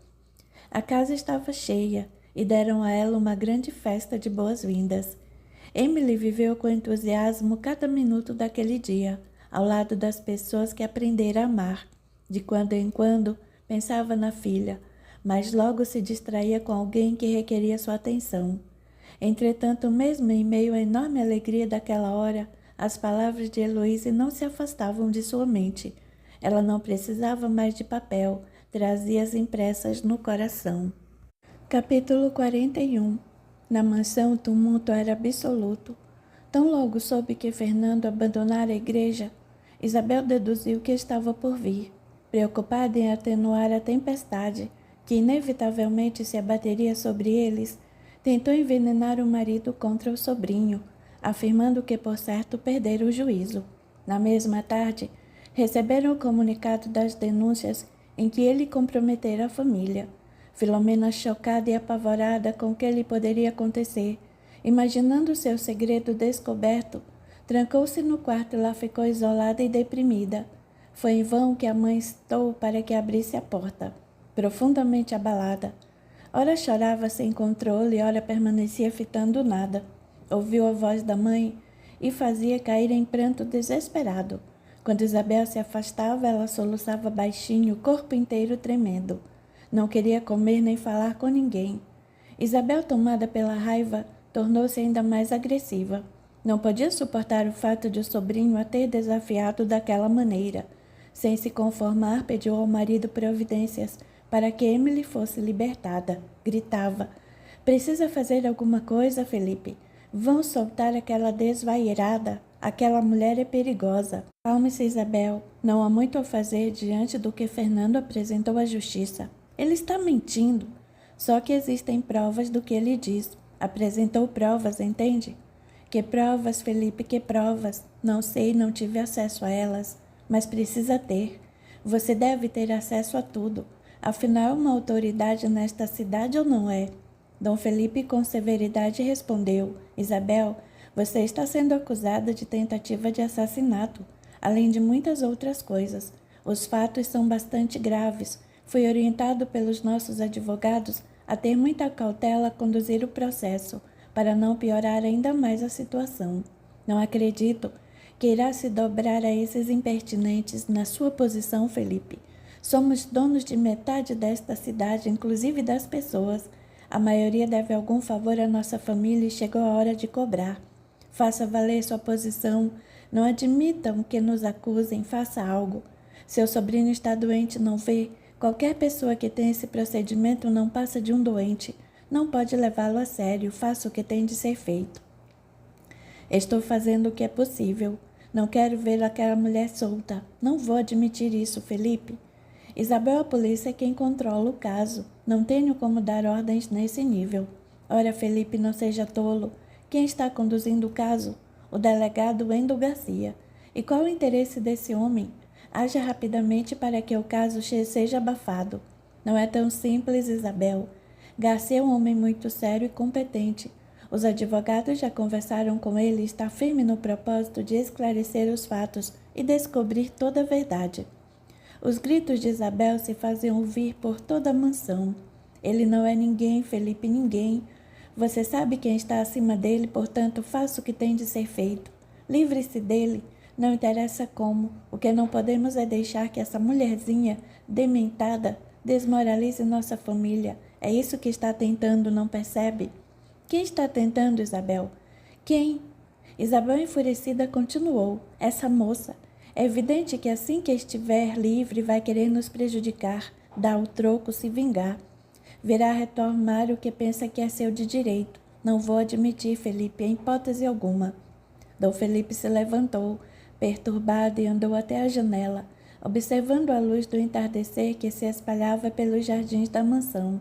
A casa estava cheia e deram a ela uma grande festa de boas-vindas. Emily viveu com entusiasmo cada minuto daquele dia, ao lado das pessoas que aprendera a amar. De quando em quando pensava na filha, mas logo se distraía com alguém que requeria sua atenção. Entretanto, mesmo em meio à enorme alegria daquela hora, as palavras de Heloísa não se afastavam de sua mente. Ela não precisava mais de papel, trazia-as impressas no coração. Capítulo 41. Na mansão o tumulto era absoluto. Tão logo soube que Fernando abandonara a igreja, Isabel deduziu que estava por vir. Preocupada em atenuar a tempestade, que inevitavelmente se abateria sobre eles, tentou envenenar o marido contra o sobrinho, afirmando que por certo perdera o juízo. Na mesma tarde, receberam o comunicado das denúncias em que ele comprometera a família. Filomena, chocada e apavorada com o que lhe poderia acontecer, imaginando seu segredo descoberto, trancou-se no quarto e lá ficou isolada e deprimida. Foi em vão que a mãe instou para que abrisse a porta. Profundamente abalada, ora chorava sem controle, ora permanecia fitando nada. Ouviu a voz da mãe e fazia cair em pranto desesperado. Quando Isabel se afastava, ela soluçava baixinho, o corpo inteiro tremendo. Não queria comer nem falar com ninguém. Isabel, tomada pela raiva, tornou-se ainda mais agressiva. Não podia suportar o fato de o sobrinho a ter desafiado daquela maneira. Sem se conformar, pediu ao marido providências para que Emily fosse libertada. Gritava: "Precisa fazer alguma coisa, Felipe. Vão soltar aquela desvairada. Aquela mulher é perigosa." "Calme-se, Isabel. Não há muito a fazer diante do que Fernando apresentou à justiça. Ele está mentindo. Só que existem provas do que ele diz. Apresentou provas, entende?" "Que provas, Felipe, que provas? Não sei, não tive acesso a elas. Mas precisa ter. Você deve ter acesso a tudo. Afinal, é uma autoridade nesta cidade ou não é?" Dom Felipe, com severidade, respondeu: "Isabel, você está sendo acusada de tentativa de assassinato, além de muitas outras coisas. Os fatos são bastante graves. Fui orientado pelos nossos advogados a ter muita cautela a conduzir o processo, para não piorar ainda mais a situação. Não acredito que irá se dobrar a esses impertinentes na sua posição, Felipe. Somos donos de metade desta cidade, inclusive das pessoas. A maioria deve algum favor à nossa família e chegou a hora de cobrar. Faça valer sua posição. Não admitam que nos acusem. Faça algo. Seu sobrinho está doente, não vê? Qualquer pessoa que tenha esse procedimento não passa de um doente. Não pode levá-lo a sério. Faça o que tem de ser feito." "Estou fazendo o que é possível. Não quero ver aquela mulher solta. Não vou admitir isso, Felipe. Isabel, a polícia é quem controla o caso. Não tenho como dar ordens nesse nível." "Ora, Felipe, não seja tolo. Quem está conduzindo o caso?" "O delegado Wendel Garcia." "E qual o interesse desse homem?" "Haja rapidamente para que o caso seja abafado." "Não é tão simples, Isabel. Garcia é um homem muito sério e competente. Os advogados já conversaram com ele e está firme no propósito de esclarecer os fatos e descobrir toda a verdade." Os gritos de Isabel se faziam ouvir por toda a mansão. "Ele não é ninguém, Felipe, ninguém. Você sabe quem está acima dele, portanto, faça o que tem de ser feito. Livre-se dele, não interessa como. O que não podemos é deixar que essa mulherzinha dementada desmoralize nossa família. É isso que está tentando, não percebe?" "Quem está tentando, Isabel?" "Quem?" Isabel, enfurecida, continuou: "Essa moça. É evidente que assim que estiver livre vai querer nos prejudicar, dar o troco, se vingar. Virá retomar o que pensa que é seu de direito. Não vou admitir, Felipe, em hipótese alguma." Dom Felipe se levantou, perturbado, e andou até a janela, observando a luz do entardecer que se espalhava pelos jardins da mansão.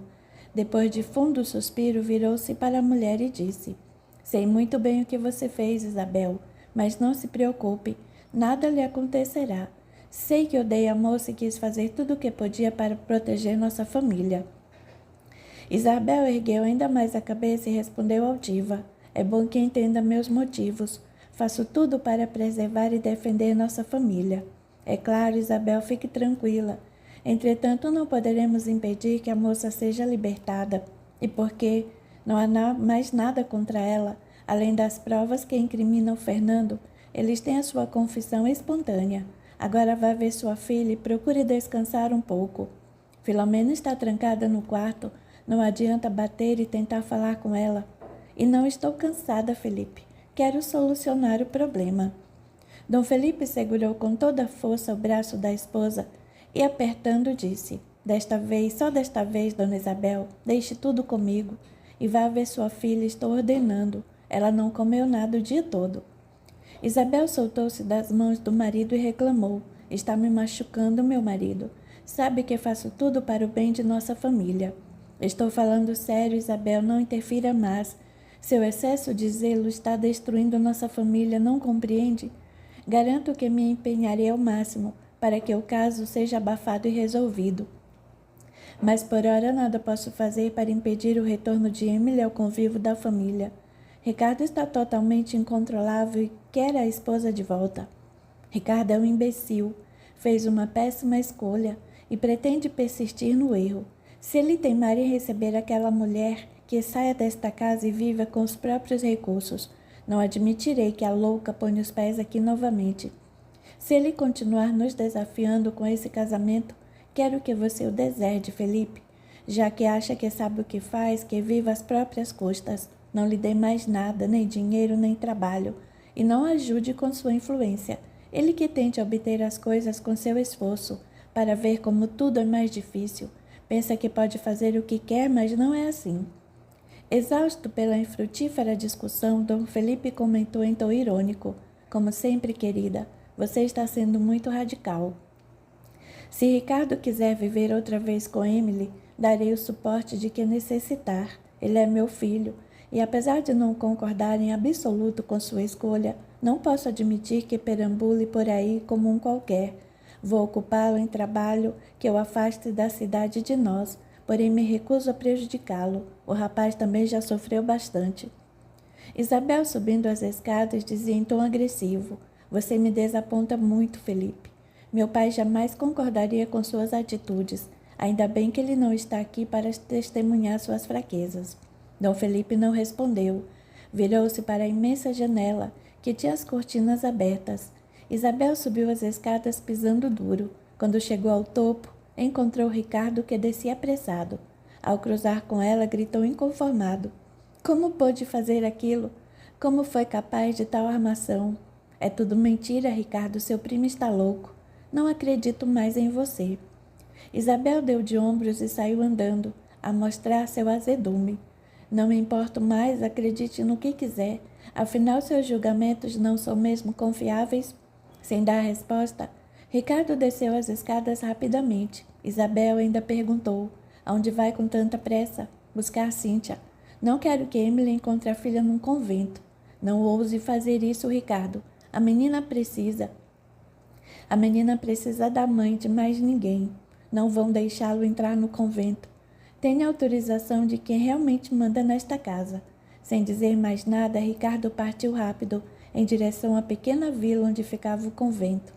Depois de fundo suspiro, virou-se para a mulher e disse: "Sei muito bem o que você fez, Isabel, mas não se preocupe. Nada lhe acontecerá. Sei que odeia a moça e quis fazer tudo o que podia para proteger nossa família." Isabel ergueu ainda mais a cabeça e respondeu altiva: "É bom que entenda meus motivos. Faço tudo para preservar e defender nossa família." "É claro, Isabel, fique tranquila. Entretanto, não poderemos impedir que a moça seja libertada. E porque não há mais nada contra ela, além das provas que incriminam Fernando, eles têm a sua confissão espontânea. Agora vá ver sua filha e procure descansar um pouco. Filomena está trancada no quarto. Não adianta bater e tentar falar com ela." "E não estou cansada, Felipe. Quero solucionar o problema." Dom Felipe segurou com toda a força o braço da esposa e, apertando, disse: "Desta vez, só desta vez, Dona Isabel, deixe tudo comigo e vá ver sua filha. Estou ordenando. Ela não comeu nada o dia todo." Isabel soltou-se das mãos do marido e reclamou: "Está me machucando, meu marido. Sabe que faço tudo para o bem de nossa família." "Estou falando sério, Isabel, não interfira mais. Seu excesso de zelo está destruindo nossa família, não compreende? Garanto que me empenharei ao máximo para que o caso seja abafado e resolvido. Mas por ora nada posso fazer para impedir o retorno de Emily ao convívio da família. Ricardo está totalmente incontrolável e quer a esposa de volta." "Ricardo é um imbecil. fez uma péssima escolha e pretende persistir no erro. Se ele teimar em receber aquela mulher, que saia desta casa e viva com os próprios recursos. Não admitirei que a louca ponha os pés aqui novamente. Se ele continuar nos desafiando com esse casamento, quero que você o deserde, Felipe. Já que acha que sabe o que faz, que viva às próprias custas. Não lhe dê mais nada, nem dinheiro, nem trabalho. E não ajude com sua influência. Ele que tente obter as coisas com seu esforço, para ver como tudo é mais difícil. Pensa que pode fazer o que quer, mas não é assim. Exausto pela infrutífera discussão, Dom Felipe comentou em tom irônico: como sempre, querida, você está sendo muito radical. Se Ricardo quiser viver outra vez com Emily, darei o suporte de que necessitar. Ele é meu filho, e apesar de não concordar em absoluto com sua escolha, não posso admitir que perambule por aí como um qualquer. Vou ocupá-lo em trabalho que o afaste da cidade de nós, porém me recuso a prejudicá-lo. O rapaz também já sofreu bastante. Isabel, subindo as escadas, dizia em tom agressivo: você me desaponta muito, Felipe. Meu pai jamais concordaria com suas atitudes. Ainda bem que ele não está aqui para testemunhar suas fraquezas. Dom Felipe não respondeu. Virou-se para a imensa janela, que tinha as cortinas abertas. Isabel subiu as escadas pisando duro. Quando chegou ao topo, encontrou Ricardo, que descia apressado. Ao cruzar com ela, gritou inconformado: como pôde fazer aquilo? Como foi capaz de tal armação? É tudo mentira, Ricardo, seu primo está louco. Não acredito mais em você. Isabel deu de ombros e saiu andando, a mostrar seu azedume. Não me importo mais, acredite no que quiser. Afinal, seus julgamentos não são mesmo confiáveis? Sem dar resposta, Ricardo desceu as escadas rapidamente. Isabel ainda perguntou: aonde vai com tanta pressa? Buscar Cíntia. Não quero que Emily encontre a filha num convento. Não ouse fazer isso, Ricardo. A menina precisa da mãe, de mais ninguém. Não vão deixá-lo entrar no convento. Tenha autorização de quem realmente manda nesta casa. Sem dizer mais nada, Ricardo partiu rápido, em direção à pequena vila onde ficava o convento.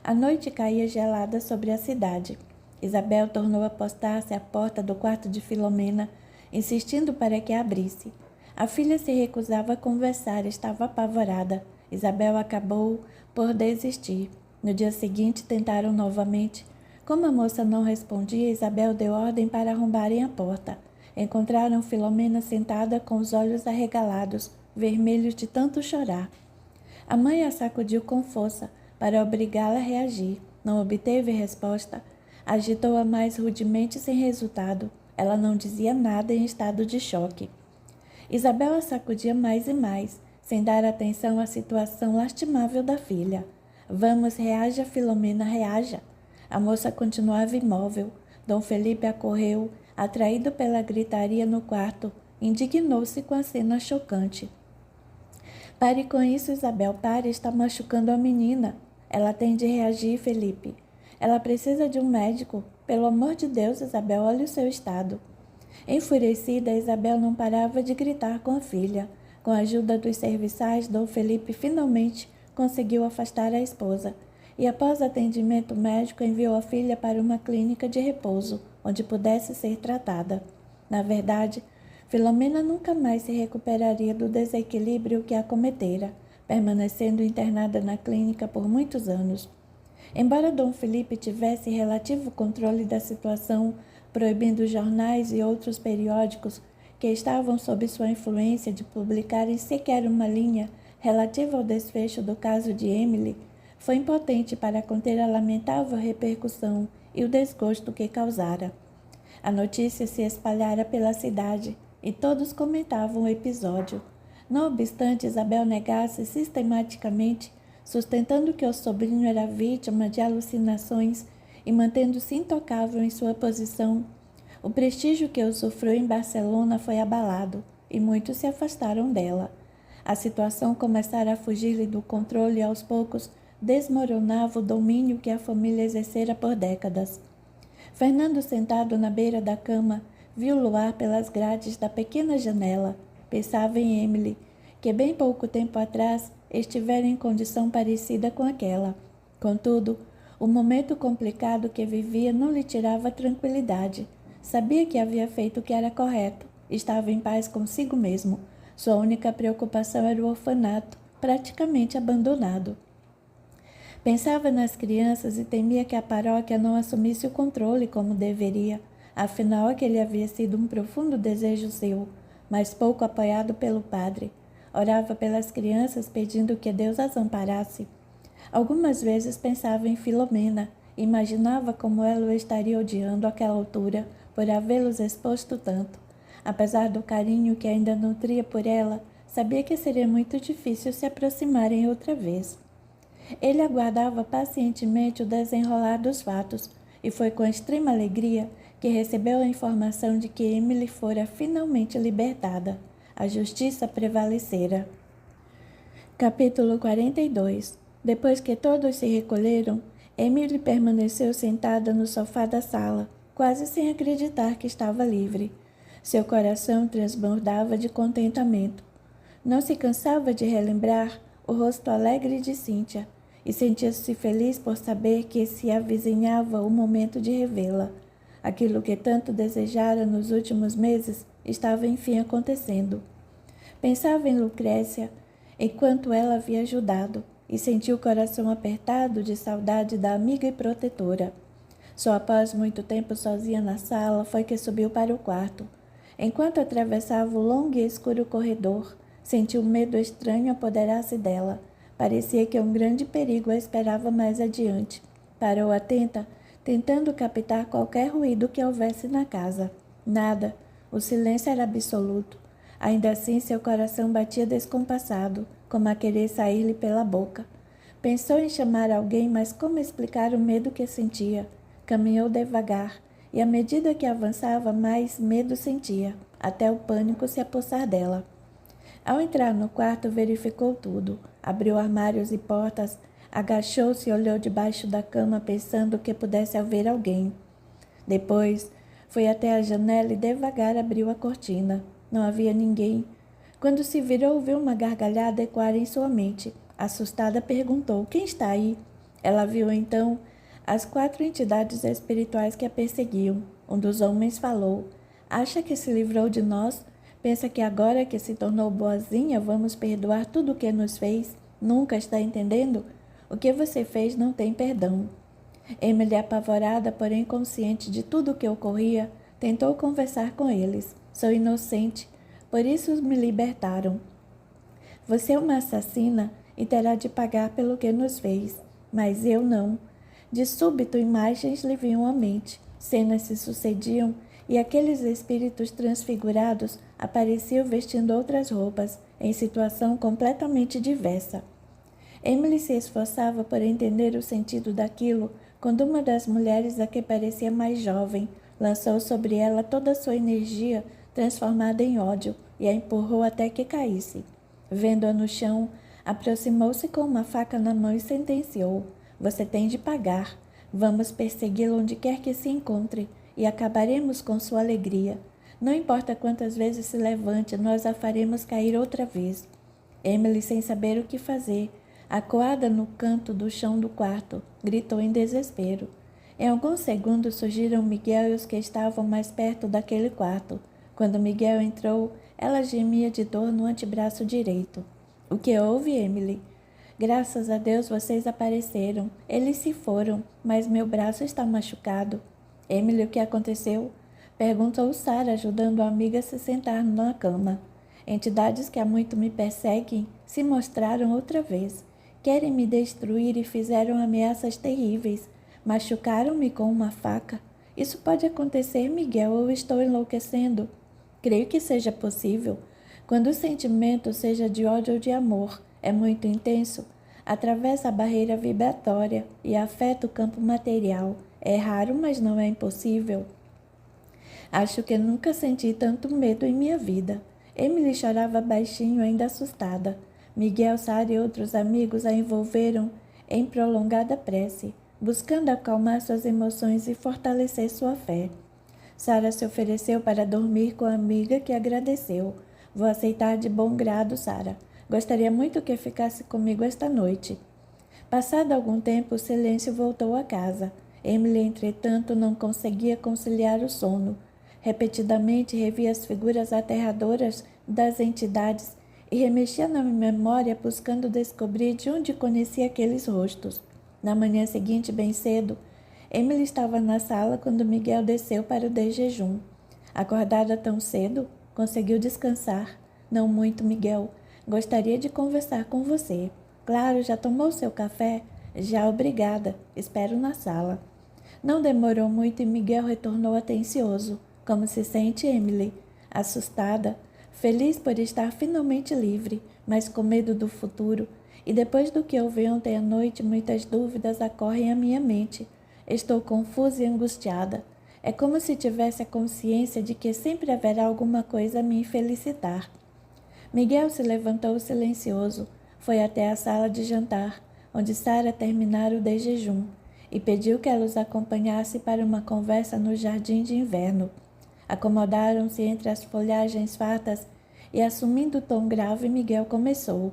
A noite caía gelada sobre a cidade. Isabel tornou a postar-se à porta do quarto de Filomena, insistindo para que a abrisse. A filha se recusava a conversar, estava apavorada. Isabel acabou por desistir. No dia seguinte, tentaram novamente. Como a moça não respondia, Isabel deu ordem para arrombarem a porta. Encontraram Filomena sentada com os olhos arregalados, vermelhos de tanto chorar. A mãe a sacudiu com força para obrigá-la a reagir. Não obteve resposta. Agitou-a mais rudemente sem resultado. Ela não dizia nada em estado de choque. Isabel a sacudia mais e mais, sem dar atenção à situação lastimável da filha. Vamos, reaja, Filomena, reaja. A moça continuava imóvel. Dom Felipe acorreu, atraído pela gritaria no quarto. Indignou-se com a cena chocante. Pare com isso, Isabel, pare, está machucando a menina. Ela tem de reagir, Felipe. Ela precisa de um médico. Pelo amor de Deus, Isabel, olhe o seu estado. Enfurecida, Isabel não parava de gritar com a filha. Com a ajuda dos serviçais, Dom Felipe finalmente conseguiu afastar a esposa e, após atendimento médico, enviou a filha para uma clínica de repouso, onde pudesse ser tratada. Na verdade, Filomena nunca mais se recuperaria do desequilíbrio que a acometera, permanecendo internada na clínica por muitos anos. Embora Dom Felipe tivesse relativo controle da situação, proibindo jornais e outros periódicos que estavam sob sua influência de publicarem sequer uma linha relativa ao desfecho do caso de Emily, foi impotente para conter a lamentável repercussão e o desgosto que causara. A notícia se espalhara pela cidade e todos comentavam o episódio. Não obstante Isabel negasse sistematicamente, sustentando que o sobrinho era vítima de alucinações e mantendo-se intocável em sua posição, o prestígio que usufruiu em Barcelona foi abalado e muitos se afastaram dela. A situação começara a fugir-lhe do controle e aos poucos desmoronava o domínio que a família exercera por décadas. Fernando, sentado na beira da cama, viu o luar pelas grades da pequena janela. Pensava em Emily, que bem pouco tempo atrás estivera em condição parecida com aquela. Contudo, O momento complicado que vivia não lhe tirava a tranquilidade. Sabia que havia feito o que era correto. Estava em paz consigo mesmo. Sua única preocupação era o orfanato, praticamente abandonado. Pensava nas crianças e temia que a paróquia não assumisse o controle como deveria. Afinal, aquele havia sido um profundo desejo seu, mas pouco apoiado pelo padre. Orava pelas crianças pedindo que Deus as amparasse. Algumas vezes pensava em Filomena. Imaginava como ela o estaria odiando àquela altura por havê-los exposto tanto. Apesar do carinho que ainda nutria por ela, sabia que seria muito difícil se aproximarem outra vez. Ele aguardava pacientemente o desenrolar dos fatos, e foi com extrema alegria que recebeu a informação de que Emily fora finalmente libertada. A justiça prevalecera. Capítulo 42. Depois que todos se recolheram, Emily permaneceu sentada no sofá da sala, quase sem acreditar que estava livre. Seu coração transbordava de contentamento. Não se cansava de relembrar o rosto alegre de Cíntia, e sentia-se feliz por saber que se avizinhava o momento de revê-la. Aquilo que tanto desejara nos últimos meses estava enfim acontecendo. Pensava em Lucrécia, enquanto ela havia ajudado, e sentia o coração apertado de saudade da amiga e protetora. Só após muito tempo sozinha na sala foi que subiu para o quarto. Enquanto atravessava o longo e escuro corredor, sentiu um medo estranho apoderar-se dela. Parecia que um grande perigo a esperava mais adiante. Parou atenta, tentando captar qualquer ruído que houvesse na casa. Nada. O silêncio era absoluto. Ainda assim, seu coração batia descompassado, como a querer sair-lhe pela boca. Pensou em chamar alguém, mas como explicar o medo que sentia? Caminhou devagar, e à medida que avançava, mais medo sentia, até o pânico se apossar dela. Ao entrar no quarto, verificou tudo. Abriu armários e portas, agachou-se e olhou debaixo da cama, pensando que pudesse haver alguém. Depois, foi até a janela e devagar abriu a cortina. Não havia ninguém. Quando se virou, viu uma gargalhada ecoar em sua mente. Assustada, perguntou: "Quem está aí?" Ela viu então as 4 entidades espirituais que a perseguiam. Um dos homens falou: "Acha que se livrou de nós? Pensa que agora que se tornou boazinha, vamos perdoar tudo o que nos fez? Nunca está entendendo? O que você fez não tem perdão." Emily, apavorada, porém consciente de tudo o que ocorria, tentou conversar com eles. "Sou inocente, por isso me libertaram. Você é uma assassina e terá de pagar pelo que nos fez, mas eu não." De súbito, imagens lhe vinham à mente. Cenas se sucediam e aqueles espíritos transfigurados apareciam vestindo outras roupas, em situação completamente diversa. Emily se esforçava por entender o sentido daquilo, quando uma das mulheres, a que parecia mais jovem, lançou sobre ela toda a sua energia transformada em ódio e a empurrou até que caísse. Vendo-a no chão, aproximou-se com uma faca na mão e sentenciou: "Você tem de pagar. Vamos persegui-lo onde quer que se encontre e acabaremos com sua alegria. Não importa quantas vezes se levante, nós a faremos cair outra vez." Emily, sem saber o que fazer, acuada no canto do chão do quarto, gritou em desespero. Em alguns segundos surgiram Miguel e os que estavam mais perto daquele quarto. Quando Miguel entrou, ela gemia de dor no antebraço direito. "O que houve, Emily?" "Graças a Deus vocês apareceram. Eles se foram, mas meu braço está machucado." "Emily, o que aconteceu?" perguntou Sara, ajudando a amiga a se sentar na cama. "Entidades que há muito me perseguem se mostraram outra vez. Querem me destruir e fizeram ameaças terríveis. Machucaram-me com uma faca. Isso pode acontecer, Miguel, ou estou enlouquecendo?" "Creio que seja possível. Quando o sentimento, seja de ódio ou de amor, é muito intenso, atravessa a barreira vibratória e afeta o campo material. É raro, mas não é impossível." "Acho que nunca senti tanto medo em minha vida." Emily chorava baixinho, ainda assustada. Miguel, Sara e outros amigos a envolveram em prolongada prece, buscando acalmar suas emoções e fortalecer sua fé. Sara se ofereceu para dormir com a amiga, que agradeceu. "Vou aceitar de bom grado, Sara. Gostaria muito que ficasse comigo esta noite." Passado algum tempo, o silêncio voltou à casa. Emily, entretanto, não conseguia conciliar o sono. Repetidamente revia as figuras aterradoras das entidades e remexia na memória buscando descobrir de onde conhecia aqueles rostos. Na manhã seguinte, bem cedo, Emily estava na sala quando Miguel desceu para o desjejum. Acordada tão cedo, conseguiu descansar. Não muito, Miguel. Gostaria de conversar com você. Claro, já tomou seu café? Já, obrigada. Espero na sala. Não demorou muito e Miguel retornou atencioso. Como se sente, Emily? Assustada, feliz por estar finalmente livre, mas com medo do futuro. E depois do que ouvi ontem à noite, muitas dúvidas ocorrem à minha mente. Estou confusa e angustiada. É como se tivesse a consciência de que sempre haverá alguma coisa a me infelicitar. Miguel se levantou silencioso, foi até a sala de jantar, onde Sara terminara o desjejum, e pediu que ela os acompanhasse para uma conversa no jardim de inverno. Acomodaram-se entre as folhagens fartas e, assumindo o tom grave, Miguel começou.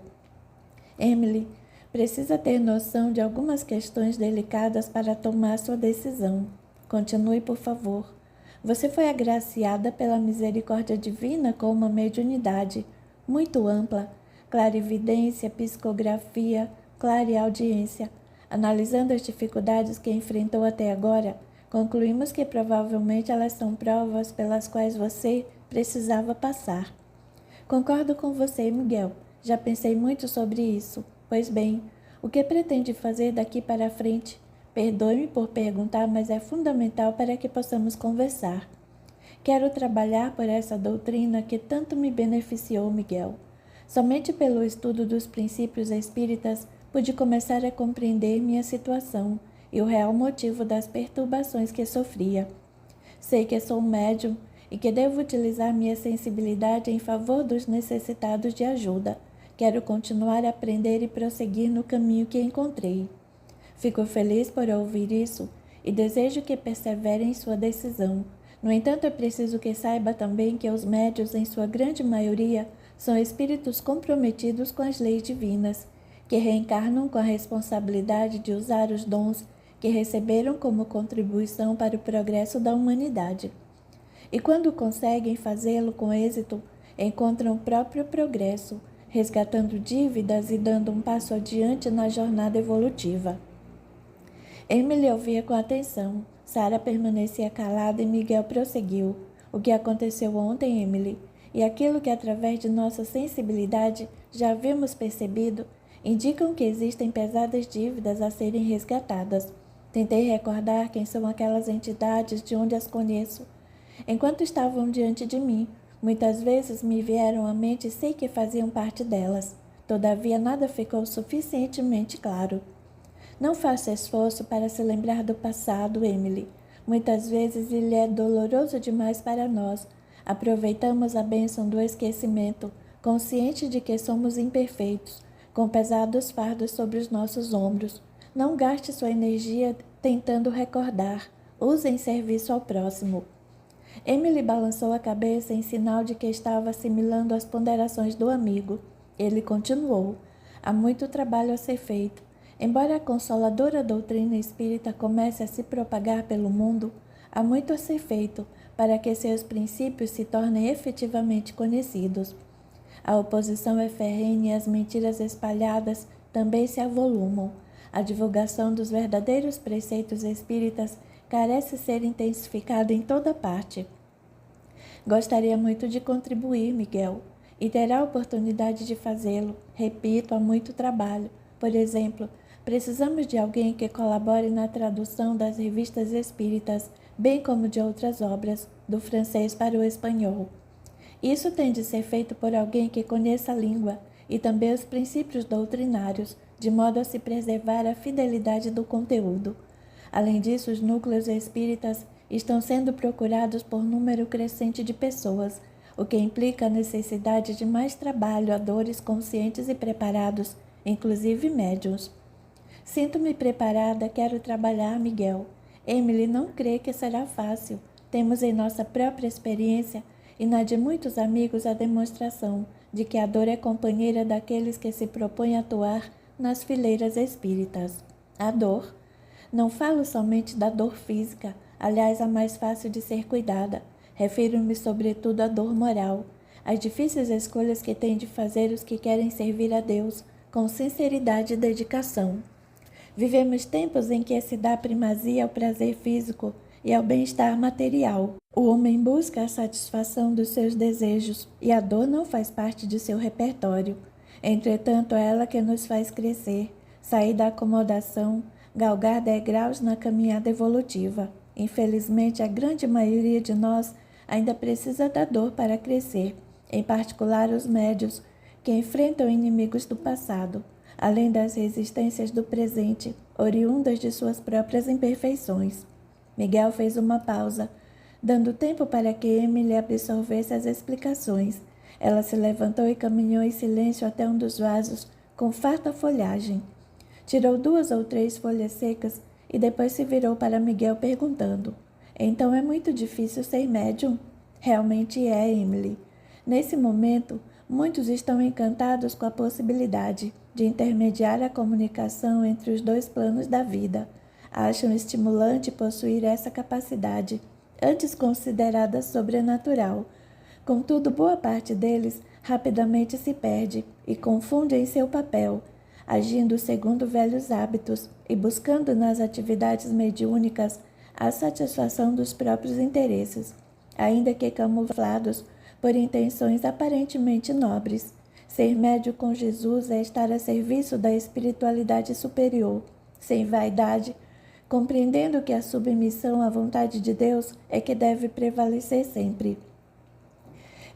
Emily, precisa ter noção de algumas questões delicadas para tomar sua decisão. Continue, por favor. Você foi agraciada pela misericórdia divina com uma mediunidade muito ampla, clarividência, psicografia, clareaudiência. Analisando as dificuldades que enfrentou até agora, concluímos que provavelmente elas são provas pelas quais você precisava passar. Concordo com você, Miguel. Já pensei muito sobre isso. Pois bem, o que pretende fazer daqui para frente? Perdoe-me por perguntar, mas é fundamental para que possamos conversar. Quero trabalhar por essa doutrina que tanto me beneficiou, Miguel. Somente pelo estudo dos princípios espíritas pude começar a compreender minha situação e o real motivo das perturbações que sofria. Sei que sou médium e que devo utilizar minha sensibilidade em favor dos necessitados de ajuda. Quero continuar a aprender e prosseguir no caminho que encontrei. Fico feliz por ouvir isso e desejo que persevere em sua decisão. No entanto, é preciso que saiba também que os médiuns, em sua grande maioria, são espíritos comprometidos com as leis divinas, que reencarnam com a responsabilidade de usar os dons que receberam como contribuição para o progresso da humanidade. E quando conseguem fazê-lo com êxito, encontram o próprio progresso, resgatando dívidas e dando um passo adiante na jornada evolutiva. Emily ouvia com atenção. Sara permanecia calada e Miguel prosseguiu. O que aconteceu ontem, Emily, e aquilo que através de nossa sensibilidade já havíamos percebido, indicam que existem pesadas dívidas a serem resgatadas. Tentei recordar quem são aquelas entidades, de onde as conheço. Enquanto estavam diante de mim, muitas vezes me vieram à mente e sei que faziam parte delas. Todavia, nada ficou suficientemente claro. Não faça esforço para se lembrar do passado, Emily. Muitas vezes ele é doloroso demais para nós. Aproveitamos a bênção do esquecimento, consciente de que somos imperfeitos, com pesados fardos sobre os nossos ombros. Não gaste sua energia tentando recordar. Use em serviço ao próximo. Emily balançou a cabeça em sinal de que estava assimilando as ponderações do amigo. Ele continuou. Há muito trabalho a ser feito. Embora a consoladora doutrina espírita comece a se propagar pelo mundo, há muito a ser feito para que seus princípios se tornem efetivamente conhecidos. A oposição é ferrenha e as mentiras espalhadas também se avolumam. A divulgação dos verdadeiros preceitos espíritas carece ser intensificada em toda parte. Gostaria muito de contribuir, Miguel, e terá a oportunidade de fazê-lo. Repito, há muito trabalho. Por exemplo, precisamos de alguém que colabore na tradução das revistas espíritas, bem como de outras obras, do francês para o espanhol. Isso tem de ser feito por alguém que conheça a língua e também os princípios doutrinários, de modo a se preservar a fidelidade do conteúdo. Além disso, os núcleos espíritas estão sendo procurados por número crescente de pessoas, o que implica a necessidade de mais trabalhadores conscientes e preparados, inclusive médiuns. Sinto-me preparada, quero trabalhar, Miguel. Emily não crê que será fácil. Temos em nossa própria experiência e na de muitos amigos a demonstração de que a dor é companheira daqueles que se propõem a atuar nas fileiras espíritas. A dor. Não falo somente da dor física, aliás, a mais fácil de ser cuidada. Refiro-me sobretudo à dor moral, às difíceis escolhas que têm de fazer os que querem servir a Deus com sinceridade e dedicação. Vivemos tempos em que se dá primazia ao prazer físico e ao bem-estar material. O homem busca a satisfação dos seus desejos e a dor não faz parte de seu repertório. Entretanto, é ela que nos faz crescer, sair da acomodação, galgar degraus na caminhada evolutiva. Infelizmente, a grande maioria de nós ainda precisa da dor para crescer, em particular os médios, que enfrentam inimigos do passado, além das resistências do presente, oriundas de suas próprias imperfeições. Miguel fez uma pausa, dando tempo para que Emily absorvesse as explicações. Ela se levantou e caminhou em silêncio até um dos vasos, com farta folhagem. Tirou 2 ou 3 folhas secas e depois se virou para Miguel perguntando: então é muito difícil ser médium? Realmente é, Emily. Nesse momento, muitos estão encantados com a possibilidade de intermediar a comunicação entre os 2 planos da vida. Acham estimulante possuir essa capacidade, antes considerada sobrenatural. Contudo, boa parte deles rapidamente se perde e confunde em seu papel, agindo segundo velhos hábitos e buscando nas atividades mediúnicas a satisfação dos próprios interesses, ainda que camuflados por intenções aparentemente nobres. Ser médio com Jesus é estar a serviço da espiritualidade superior, sem vaidade, compreendendo que a submissão à vontade de Deus é que deve prevalecer sempre.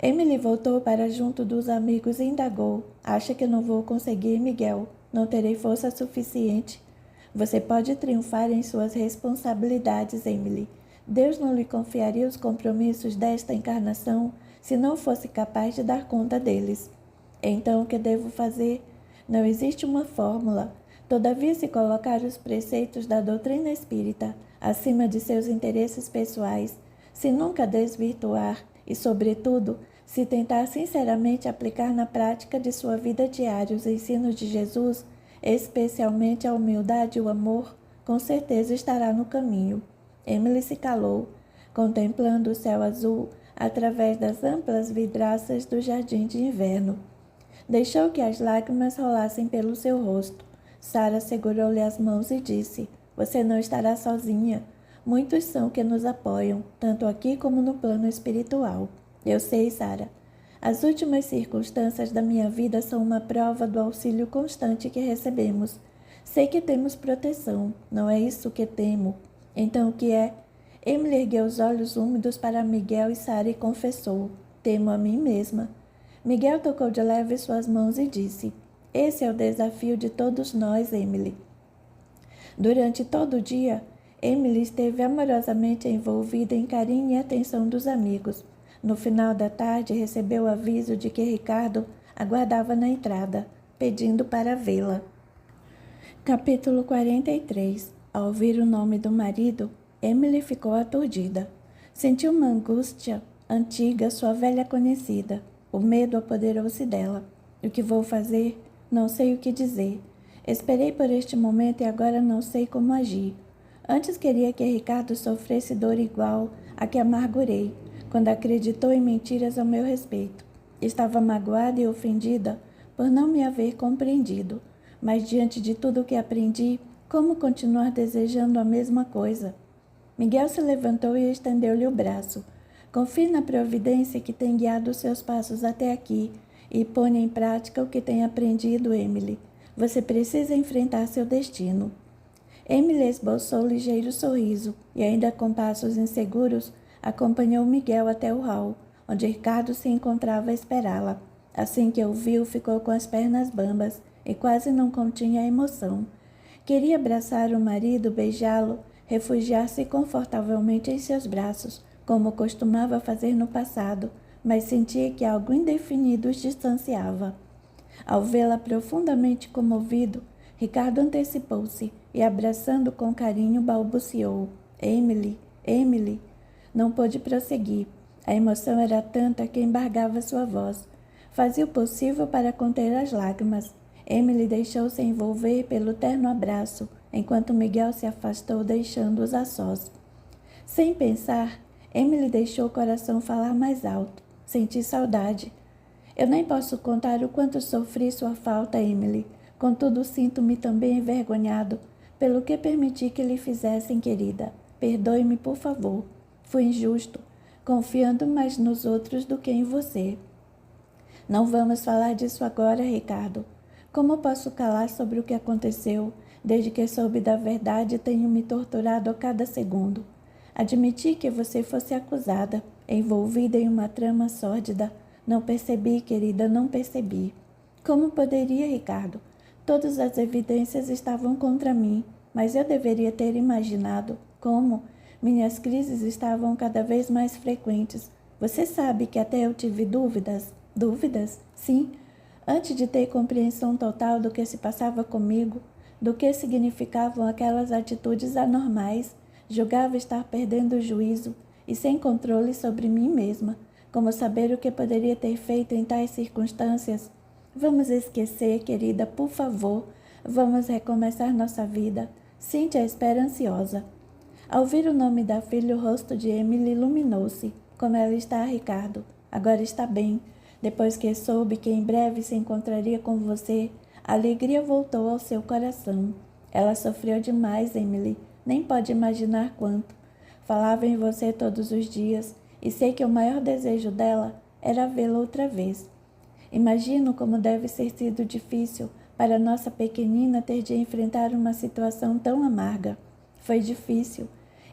Emily voltou para junto dos amigos e indagou: acha que não vou conseguir, Miguel? Não terei força suficiente? Você pode triunfar em suas responsabilidades, Emily. Deus não lhe confiaria os compromissos desta encarnação se não fosse capaz de dar conta deles. Então, o que devo fazer? Não existe uma fórmula. Todavia, se colocar os preceitos da doutrina espírita acima de seus interesses pessoais, se nunca desvirtuar e, sobretudo, se tentar sinceramente aplicar na prática de sua vida diária os ensinos de Jesus, especialmente a humildade e o amor, com certeza estará no caminho. Emily se calou, contemplando o céu azul através das amplas vidraças do jardim de inverno. Deixou que as lágrimas rolassem pelo seu rosto. Sara segurou-lhe as mãos e disse: você não estará sozinha. Muitos são que nos apoiam, tanto aqui como no plano espiritual. Eu sei, Sara. As últimas circunstâncias da minha vida são uma prova do auxílio constante que recebemos. Sei que temos proteção, não é isso que temo. Então o que é? Emily ergueu os olhos úmidos para Miguel e Sara e confessou: temo a mim mesma. Miguel tocou de leve suas mãos e disse: esse é o desafio de todos nós, Emily. Durante todo o dia, Emily esteve amorosamente envolvida em carinho e atenção dos amigos. No final da tarde, recebeu o aviso de que Ricardo aguardava na entrada, pedindo para vê-la. Capítulo 43. Ao ouvir o nome do marido, Emily ficou aturdida. Sentiu uma angústia antiga, sua velha conhecida. O medo apoderou-se dela. O que vou fazer? Não sei o que dizer. Esperei por este momento e agora não sei como agir. Antes queria que Ricardo sofresse dor igual a que amargurei, quando acreditou em mentiras ao meu respeito. Estava magoada e ofendida por não me haver compreendido, mas diante de tudo o que aprendi, como continuar desejando a mesma coisa? Miguel se levantou e estendeu-lhe o braço. Confie na providência que tem guiado os seus passos até aqui e ponha em prática o que tem aprendido, Emily. Você precisa enfrentar seu destino. Emily esboçou um ligeiro sorriso e, ainda com passos inseguros, acompanhou Miguel até o hall, onde Ricardo se encontrava a esperá-la. Assim que o viu, ficou com as pernas bambas e quase não continha a emoção. Queria abraçar o marido, beijá-lo, refugiar-se confortavelmente em seus braços, como costumava fazer no passado, mas sentia que algo indefinido os distanciava. Ao vê-la profundamente comovido, Ricardo antecipou-se e, abraçando com carinho, balbuciou: Emily, Emily. Não pôde prosseguir. A emoção era tanta que embargava sua voz. Fazia o possível para conter as lágrimas. Emily deixou-se envolver pelo terno abraço, enquanto Miguel se afastou, deixando-os a sós. Sem pensar, Emily deixou o coração falar mais alto. Senti saudade. Eu nem posso contar o quanto sofri sua falta, Emily. Contudo, sinto-me também envergonhado pelo que permiti que lhe fizessem, querida. Perdoe-me, por favor. Fui injusto, confiando mais nos outros do que em você. Não vamos falar disso agora, Ricardo. Como posso calar sobre o que aconteceu? Desde que soube da verdade, tenho me torturado a cada segundo. Admiti que você fosse acusada, envolvida em uma trama sórdida. Não percebi, querida, não percebi. Como poderia, Ricardo? Todas as evidências estavam contra mim, mas eu deveria ter imaginado como minhas crises estavam cada vez mais frequentes. Você sabe que até eu tive dúvidas? Dúvidas? Sim. Antes de ter compreensão total do que se passava comigo, do que significavam aquelas atitudes anormais, julgava estar perdendo o juízo e sem controle sobre mim mesma. Como saber o que poderia ter feito em tais circunstâncias? Vamos esquecer, querida, por favor. Vamos recomeçar nossa vida. Cíntia espera ansiosa. Ao ouvir o nome da filha, o rosto de Emily iluminou-se. Como ela está, Ricardo? Agora está bem. Depois que soube que em breve se encontraria com você, a alegria voltou ao seu coração. Ela sofreu demais, Emily. Nem pode imaginar quanto. Falava em você todos os dias, e sei que o maior desejo dela era vê-la outra vez. Imagino como deve ter sido difícil para nossa pequenina ter de enfrentar uma situação tão amarga. Foi difícil,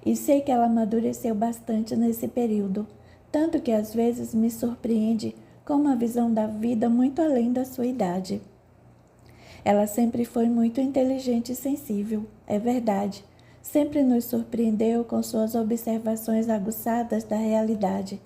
e sei que ela amadureceu bastante nesse período, tanto que às vezes me surpreende com uma visão da vida muito além da sua idade. Ela sempre foi muito inteligente e sensível, é verdade. Sempre nos surpreendeu com suas observações aguçadas da realidade.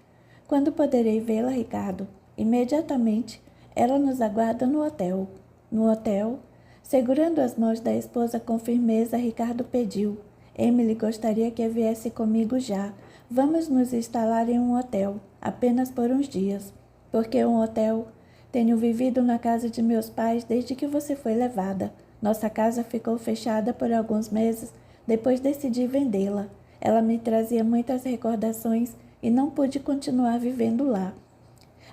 Quando poderei vê-la, Ricardo? Imediatamente. Ela nos aguarda no hotel. No hotel? Segurando as mãos da esposa com firmeza, Ricardo pediu. Emily gostaria que viesse comigo já. Vamos nos instalar em um hotel, apenas por uns dias. Por que um hotel? Tenho vivido na casa de meus pais desde que você foi levada. Nossa casa ficou fechada por alguns meses, depois decidi vendê-la. Ela me trazia muitas recordações e não pude continuar vivendo lá.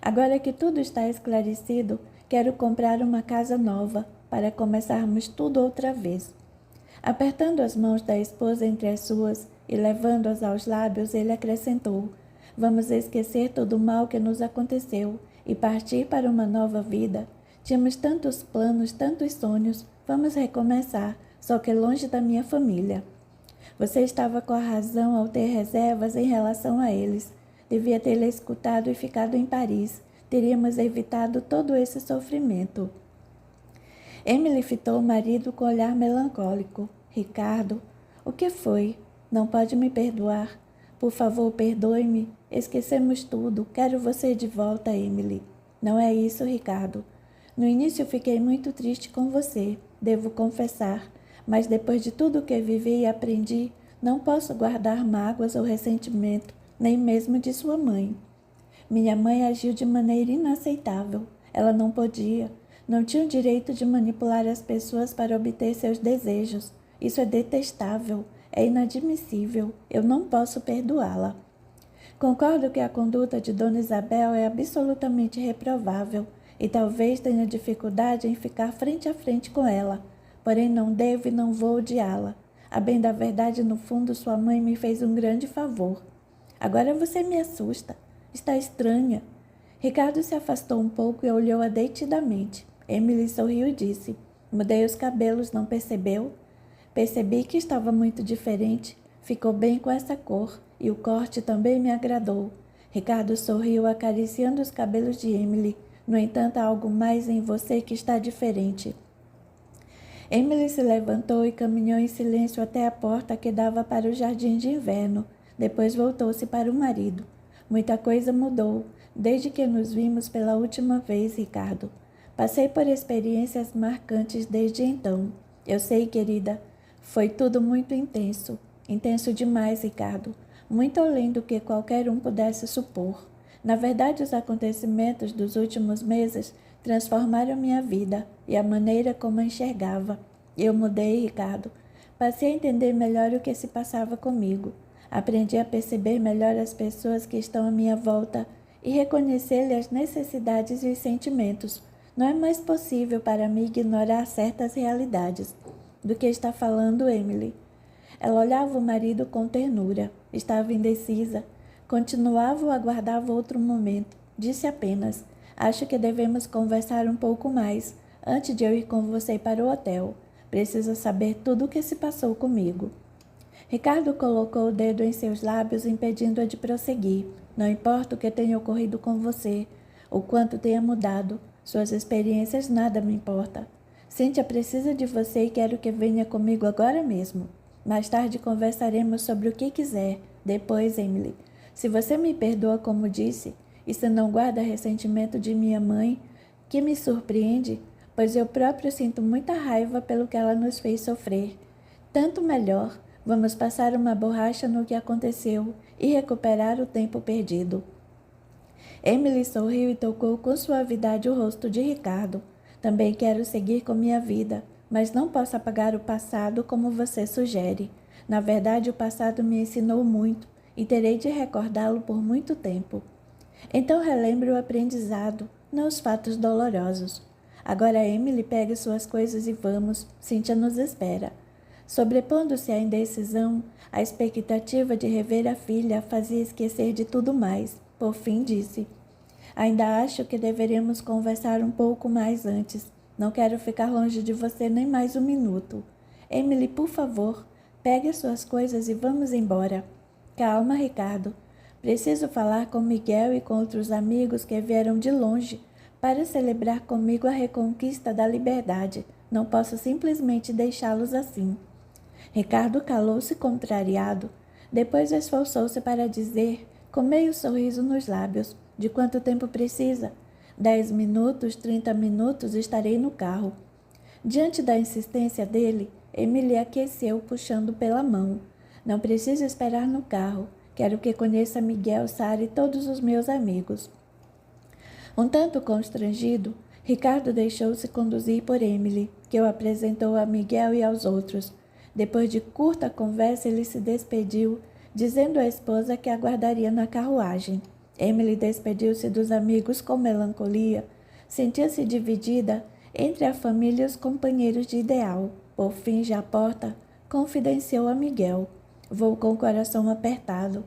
Agora que tudo está esclarecido, quero comprar uma casa nova para começarmos tudo outra vez. Apertando as mãos da esposa entre as suas e levando-as aos lábios, ele acrescentou: Vamos esquecer todo o mal que nos aconteceu e partir para uma nova vida. Tínhamos tantos planos, tantos sonhos. Vamos recomeçar, só que longe da minha família. Você estava com a razão ao ter reservas em relação a eles. Devia tê-la escutado e ficado em Paris. Teríamos evitado todo esse sofrimento. Emily fitou o marido com olhar melancólico. Ricardo, o que foi? Não pode me perdoar? Por favor, perdoe-me. Esquecemos tudo. Quero você de volta, Emily. Não é isso, Ricardo. No início fiquei muito triste com você, devo confessar. Mas depois de tudo que vivi e aprendi, não posso guardar mágoas ou ressentimento, nem mesmo de sua mãe. Minha mãe agiu de maneira inaceitável. Ela não podia, não tinha o direito de manipular as pessoas para obter seus desejos. Isso é detestável, é inadmissível. Eu não posso perdoá-la. Concordo que a conduta de Dona Isabel é absolutamente reprovável e talvez tenha dificuldade em ficar frente a frente com ela. Porém, não devo e não vou odiá-la. A bem da verdade, no fundo, sua mãe me fez um grande favor. Agora você me assusta. Está estranha. Ricardo se afastou um pouco e olhou-a detidamente. Emily sorriu e disse: Mudei os cabelos, não percebeu? Percebi que estava muito diferente. Ficou bem com essa cor e o corte também me agradou. Ricardo sorriu, acariciando os cabelos de Emily. No entanto, há algo mais em você que está diferente. Emily se levantou e caminhou em silêncio até a porta que dava para o jardim de inverno. Depois voltou-se para o marido. Muita coisa mudou, desde que nos vimos pela última vez, Ricardo. Passei por experiências marcantes desde então. Eu sei, querida, foi tudo muito intenso. Intenso demais, Ricardo. Muito além do que qualquer um pudesse supor. Na verdade, os acontecimentos dos últimos meses transformaram minha vida e a maneira como a enxergava. Eu mudei, Ricardo. Passei a entender melhor o que se passava comigo. Aprendi a perceber melhor as pessoas que estão à minha volta e reconhecer-lhe as necessidades e os sentimentos. Não é mais possível para mim ignorar certas realidades. Do que está falando, Emily? Ela olhava o marido com ternura. Estava indecisa. Continuava ou aguardava outro momento. Disse apenas: acho que devemos conversar um pouco mais antes de eu ir com você para o hotel. Preciso saber tudo o que se passou comigo. Ricardo colocou o dedo em seus lábios, impedindo-a de prosseguir. Não importa o que tenha ocorrido com você, o quanto tenha mudado. Suas experiências nada me importa. Cynthia precisa de você e quero que venha comigo agora mesmo. Mais tarde conversaremos sobre o que quiser. Depois, Emily, se você me perdoa como disse, e se não guarda ressentimento de minha mãe, que me surpreende, pois eu próprio sinto muita raiva pelo que ela nos fez sofrer. Tanto melhor, vamos passar uma borracha no que aconteceu e recuperar o tempo perdido. Emily sorriu e tocou com suavidade o rosto de Ricardo. Também quero seguir com minha vida, mas não posso apagar o passado como você sugere. Na verdade, o passado me ensinou muito e terei de recordá-lo por muito tempo. Então relembre o aprendizado, não os fatos dolorosos. Agora, Emily, pegue suas coisas e vamos. Cynthia nos espera. Sobrepondo-se à indecisão, a expectativa de rever a filha a fazia esquecer de tudo mais. Por fim, disse: ainda acho que deveríamos conversar um pouco mais antes. Não quero ficar longe de você nem mais um minuto. Emily, por favor, pegue suas coisas e vamos embora. Calma, Ricardo. Preciso falar com Miguel e com outros amigos que vieram de longe para celebrar comigo a reconquista da liberdade. Não posso simplesmente deixá-los assim. Ricardo calou-se contrariado. Depois esforçou-se para dizer, com meio sorriso nos lábios: de quanto tempo precisa? 10 minutos, 30 minutos, estarei no carro. Diante da insistência dele, Emily aqueceu, puxando pela mão. Não preciso esperar no carro. Quero que conheça Miguel, Sara e todos os meus amigos. Um tanto constrangido, Ricardo deixou-se conduzir por Emily, que o apresentou a Miguel e aos outros. Depois de curta conversa, ele se despediu, dizendo à esposa que aguardaria na carruagem. Emily despediu-se dos amigos com melancolia. Sentia-se dividida entre a família e os companheiros de ideal. Por fim, já à porta, confidenciou a Miguel: vou com o coração apertado.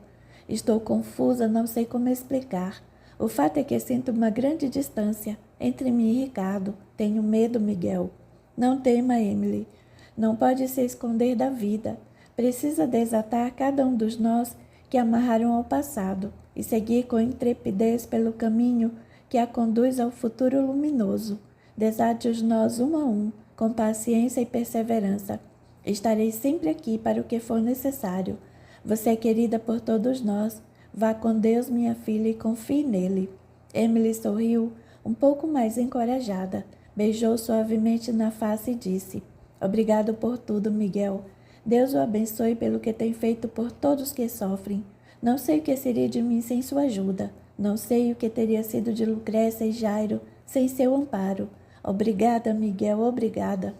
Estou confusa, não sei como explicar. O fato é que sinto uma grande distância entre mim e Ricardo. Tenho medo, Miguel. Não tema, Emily. Não pode se esconder da vida. Precisa desatar cada um dos nós que amarraram ao passado e seguir com intrepidez pelo caminho que a conduz ao futuro luminoso. Desate os nós um a um, com paciência e perseverança. Estarei sempre aqui para o que for necessário. Você é querida por todos nós. Vá com Deus, minha filha, e confie nele. Emily sorriu, um pouco mais encorajada. Beijou suavemente na face e disse: obrigado por tudo, Miguel. Deus o abençoe pelo que tem feito por todos que sofrem. Não sei o que seria de mim sem sua ajuda. Não sei o que teria sido de Lucrécia e Jairo sem seu amparo. Obrigada, Miguel, obrigada.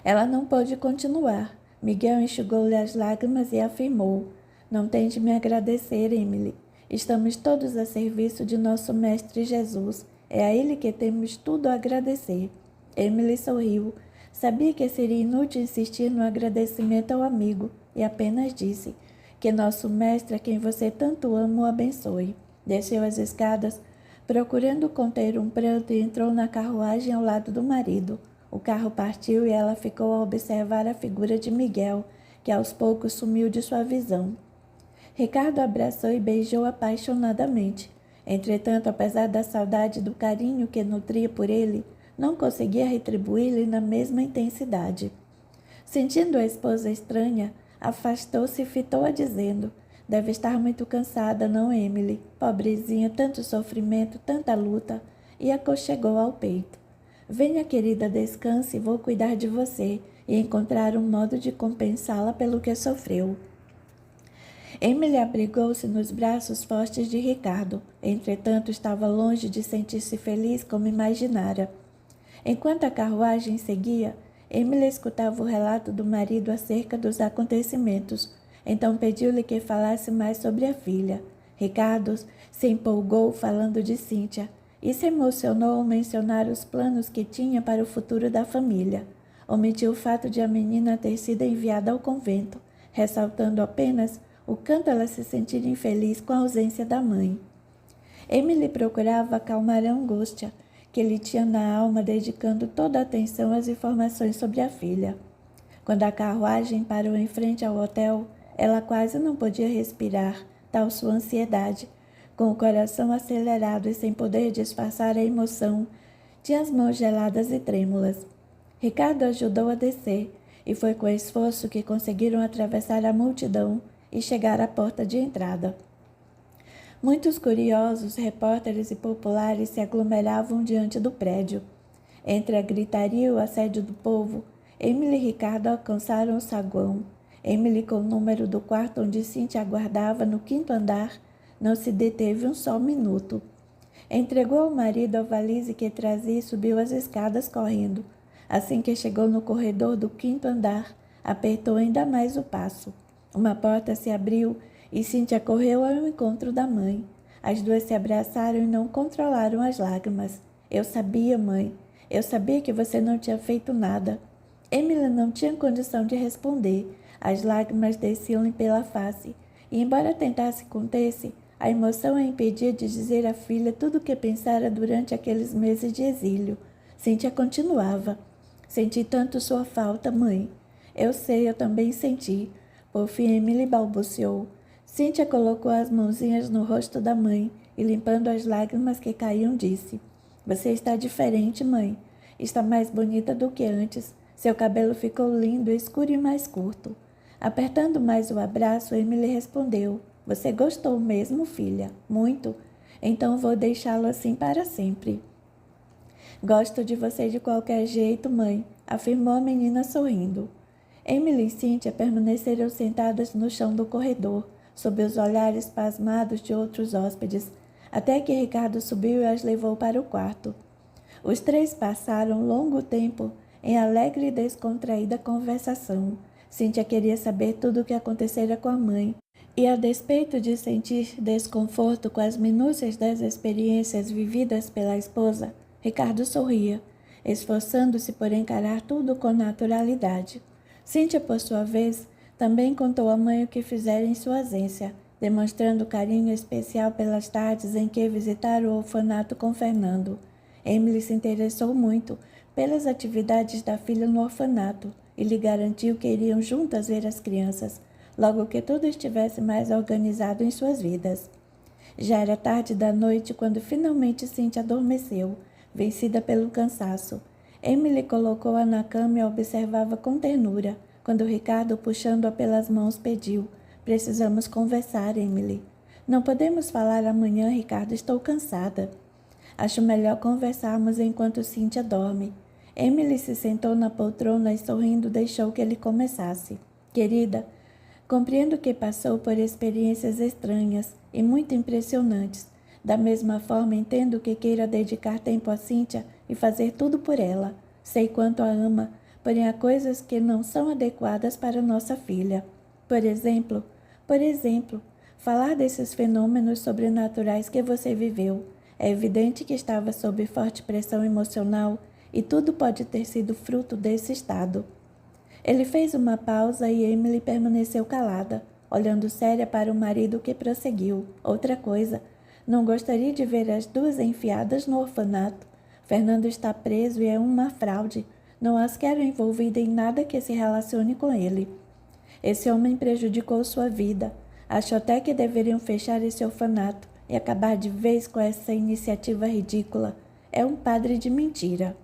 Ela não pôde continuar. Miguel enxugou-lhe as lágrimas e afirmou: não tente me agradecer, Emily. Estamos todos a serviço de nosso Mestre Jesus. É a ele que temos tudo a agradecer. Emily sorriu. Sabia que seria inútil insistir no agradecimento ao amigo e apenas disse: que nosso Mestre, a quem você tanto ama, o abençoe. Desceu as escadas, procurando conter um pranto, e entrou na carruagem ao lado do marido. O carro partiu e ela ficou a observar a figura de Miguel, que aos poucos sumiu de sua visão. Ricardo abraçou e beijou apaixonadamente. Entretanto, apesar da saudade e do carinho que nutria por ele, não conseguia retribuir-lhe na mesma intensidade. Sentindo a esposa estranha, afastou-se e fitou-a dizendo: deve estar muito cansada, não, Emily? Pobrezinha, tanto sofrimento, tanta luta. E aconchegou ao peito. Venha, querida, descanse, vou cuidar de você e encontrar um modo de compensá-la pelo que sofreu. Emily abrigou-se nos braços fortes de Ricardo. Entretanto, estava longe de sentir-se feliz como imaginara. Enquanto a carruagem seguia, Emily escutava o relato do marido acerca dos acontecimentos. Então pediu-lhe que falasse mais sobre a filha. Ricardo se empolgou falando de Cíntia e se emocionou ao mencionar os planos que tinha para o futuro da família. Omitiu o fato de a menina ter sido enviada ao convento, ressaltando apenas o quanto ela se sentira infeliz com a ausência da mãe. Emily procurava acalmar a angústia que lhe tinha na alma, dedicando toda a atenção às informações sobre a filha. Quando a carruagem parou em frente ao hotel, ela quase não podia respirar, tal sua ansiedade. Com o coração acelerado e sem poder disfarçar a emoção, tinha as mãos geladas e trêmulas. Ricardo ajudou a descer, e foi com esforço que conseguiram atravessar a multidão e chegar à porta de entrada. Muitos curiosos, repórteres e populares se aglomeravam diante do prédio. Entre a gritaria e o assédio do povo, Emily e Ricardo alcançaram o saguão. Emily, com o número do quarto onde Cíntia aguardava no 5º andar, não se deteve um só minuto. Entregou ao marido a valise que trazia e subiu as escadas correndo. Assim que chegou no corredor do 5º andar, apertou ainda mais o passo. Uma porta se abriu e Cíntia correu ao encontro da mãe. As duas se abraçaram e não controlaram as lágrimas. Eu sabia, mãe. Eu sabia que você não tinha feito nada. Emily não tinha condição de responder. As lágrimas desciam-lhe pela face. E, embora tentasse conter-se, a emoção a impedia de dizer à filha tudo o que pensara durante aqueles meses de exílio. Cíntia continuava. Senti tanto sua falta, mãe. Eu sei, eu também senti. Por fim, Emily balbuciou. Cíntia colocou as mãozinhas no rosto da mãe e, limpando as lágrimas que caíam, disse: Você está diferente, mãe. Está mais bonita do que antes. Seu cabelo ficou lindo, escuro e mais curto. Apertando mais o abraço, Emily respondeu: Você gostou mesmo, filha? Muito. Então vou deixá-lo assim para sempre. Gosto de você de qualquer jeito, mãe, afirmou a menina sorrindo. Emily e Cíntia permaneceram sentadas no chão do corredor, sob os olhares pasmados de outros hóspedes, até que Ricardo subiu e as levou para o quarto. Os três passaram longo tempo em alegre e descontraída conversação. Cíntia queria saber tudo o que acontecera com a mãe, e a despeito de sentir desconforto com as minúcias das experiências vividas pela esposa, Ricardo sorria, esforçando-se por encarar tudo com naturalidade. Cíntia, por sua vez, também contou à mãe o que fizera em sua ausência, demonstrando carinho especial pelas tardes em que visitara o orfanato com Fernando. Emily se interessou muito pelas atividades da filha no orfanato e lhe garantiu que iriam juntas ver as crianças, logo que tudo estivesse mais organizado em suas vidas. Já era tarde da noite quando finalmente Cíntia adormeceu, vencida pelo cansaço. Emily colocou-a na cama e a observava com ternura, quando Ricardo, puxando-a pelas mãos, pediu: Precisamos conversar, Emily. Não podemos falar amanhã, Ricardo, estou cansada. Acho melhor conversarmos enquanto Cíntia dorme. Emily se sentou na poltrona e, sorrindo, deixou que ele começasse. Querida, compreendo que passou por experiências estranhas e muito impressionantes. Da mesma forma, entendo que queira dedicar tempo a Cíntia e fazer tudo por ela. Sei quanto a ama, porém há coisas que não são adequadas para nossa filha. Por exemplo, falar desses fenômenos sobrenaturais que você viveu. É evidente que estava sob forte pressão emocional e tudo pode ter sido fruto desse estado. Ele fez uma pausa e Emily permaneceu calada, olhando séria para o marido, que prosseguiu. Outra coisa, não gostaria de ver as duas enfiadas no orfanato. Fernando está preso e é uma fraude. Não as quero envolvida em nada que se relacione com ele. Esse homem prejudicou sua vida. Acho até que deveriam fechar esse orfanato e acabar de vez com essa iniciativa ridícula. É um padre de mentira.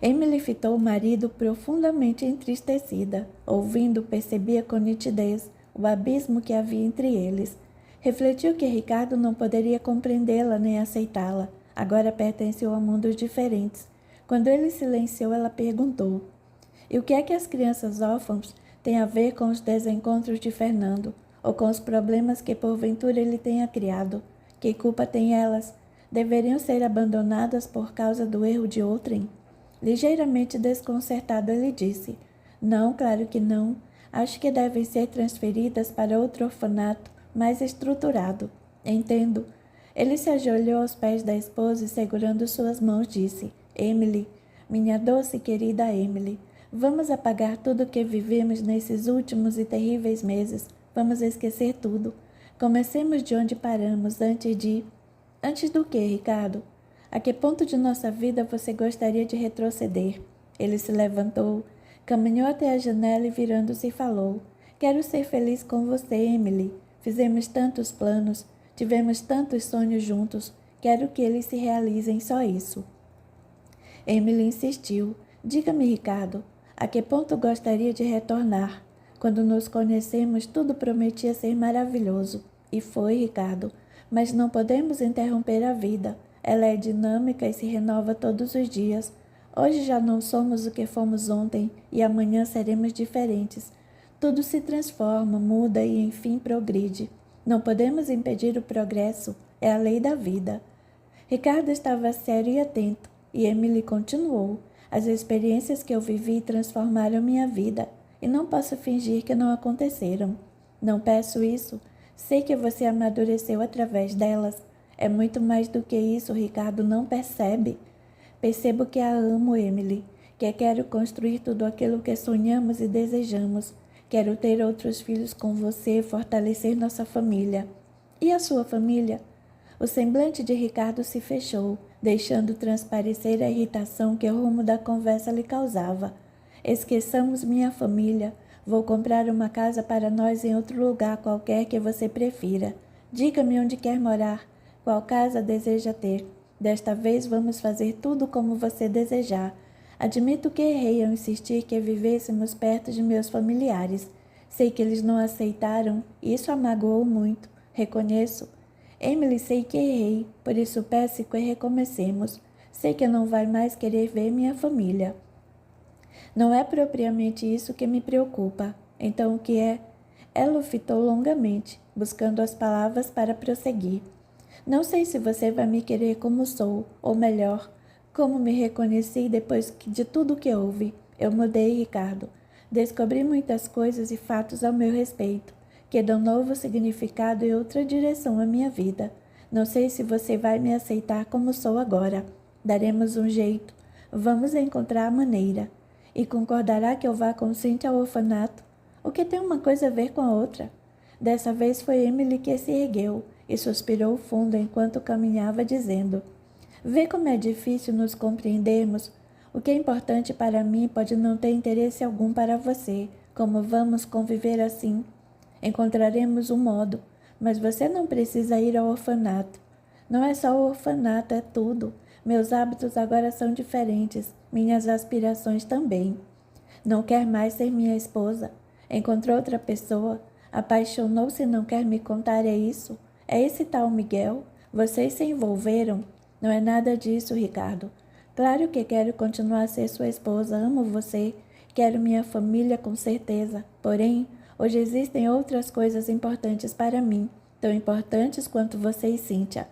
Emily fitou o marido profundamente entristecida. Ouvindo, percebia com nitidez o abismo que havia entre eles. Refletiu que Ricardo não poderia compreendê-la nem aceitá-la. Agora pertenciam a mundos diferentes. Quando ele silenciou, ela perguntou: E o que é que as crianças órfãs têm a ver com os desencontros de Fernando? ou com os problemas que porventura ele tenha criado. Que culpa tem elas? Deveriam ser abandonadas por causa do erro de outrem? Ligeiramente desconcertado, ele disse: Não, claro que não. Acho que devem ser transferidas para outro orfanato mais estruturado. Entendo. Ele se ajoelhou aos pés da esposa e, segurando suas mãos, disse: Emily, minha doce e querida Emily, vamos apagar tudo o que vivemos nesses últimos e terríveis meses. Vamos esquecer tudo. Comecemos de onde paramos Antes do que, Ricardo? A que ponto de nossa vida você gostaria de retroceder? Ele se levantou, caminhou até a janela e, virando-se, falou: Quero ser feliz com você, Emily. Fizemos tantos planos, tivemos tantos sonhos juntos. Quero que eles se realizem, só isso. Emily insistiu: Diga-me, Ricardo, a que ponto gostaria de retornar? Quando nos conhecemos, tudo prometia ser maravilhoso. E foi, Ricardo. Mas não podemos interromper a vida. Ela é dinâmica e se renova todos os dias. Hoje já não somos o que fomos ontem e amanhã seremos diferentes. Tudo se transforma, muda e, enfim, progride. Não podemos impedir o progresso. É a lei da vida. Ricardo estava sério e atento, e Emily continuou: As experiências que eu vivi transformaram minha vida, e não posso fingir que não aconteceram. Não peço isso. Sei que você amadureceu através delas. É muito mais do que isso, Ricardo não percebe. Percebo que a amo, Emily, que quero construir tudo aquilo que sonhamos e desejamos. Quero ter outros filhos com você, fortalecer nossa família. E a sua família? O semblante de Ricardo se fechou, deixando transparecer a irritação que o rumo da conversa lhe causava. Esqueçamos minha família. Vou comprar uma casa para nós em outro lugar qualquer que você prefira. Diga-me onde quer morar, qual casa deseja ter. Desta vez vamos fazer tudo como você desejar. Admito que errei ao insistir que vivêssemos perto de meus familiares. Sei que eles não aceitaram, e isso a magoou muito. Reconheço. Emily, sei que errei, por isso peço que recomecemos. Sei que não vai mais querer ver minha família. Não é propriamente isso que me preocupa. Então o que é? Ela o fitou longamente, buscando as palavras para prosseguir. Não sei se você vai me querer como sou, ou melhor, como me reconheci depois de tudo que houve. Eu mudei, Ricardo. Descobri muitas coisas e fatos ao meu respeito, que dão novo significado e outra direção à minha vida. Não sei se você vai me aceitar como sou agora. Daremos um jeito. Vamos encontrar a maneira. E concordará que eu vá com Cynthia ao orfanato? O que tem uma coisa a ver com a outra? Dessa vez foi Emily que se ergueu e suspirou fundo enquanto caminhava, dizendo: Vê como é difícil nos compreendermos. O que é importante para mim pode não ter interesse algum para você. Como vamos conviver assim? Encontraremos um modo, mas você não precisa ir ao orfanato. Não é só o orfanato, é tudo. Meus hábitos agora são diferentes, minhas aspirações também. Não quer mais ser minha esposa. Encontrou outra pessoa. Apaixonou-se e não quer me contar, é isso? É esse tal Miguel? Vocês se envolveram? Não é nada disso, Ricardo. Claro que quero continuar a ser sua esposa, amo você. Quero minha família com certeza. Porém, hoje existem outras coisas importantes para mim, tão importantes quanto você e Cynthia.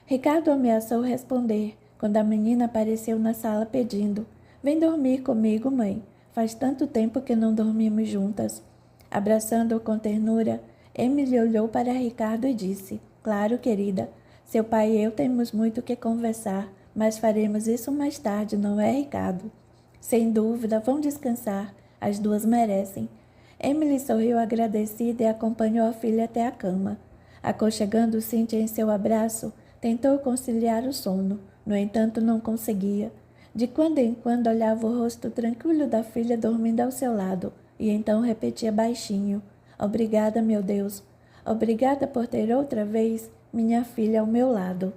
Ricardo ameaçou responder, quando a menina apareceu na sala pedindo: Vem dormir comigo, mãe. Faz tanto tempo que não dormimos juntas. Abraçando-o com ternura, Emily olhou para Ricardo e disse: Claro, querida. Seu pai e eu temos muito que conversar, mas faremos isso mais tarde, não é, Ricardo? Sem dúvida, vão descansar. As duas merecem. Emily sorriu agradecida e acompanhou a filha até a cama. Aconchegando Cynthia em seu abraço, tentou conciliar o sono. No entanto, não conseguia. De quando em quando olhava o rosto tranquilo da filha dormindo ao seu lado, e então repetia baixinho: Obrigada, meu Deus. Obrigada por ter outra vez minha filha ao meu lado.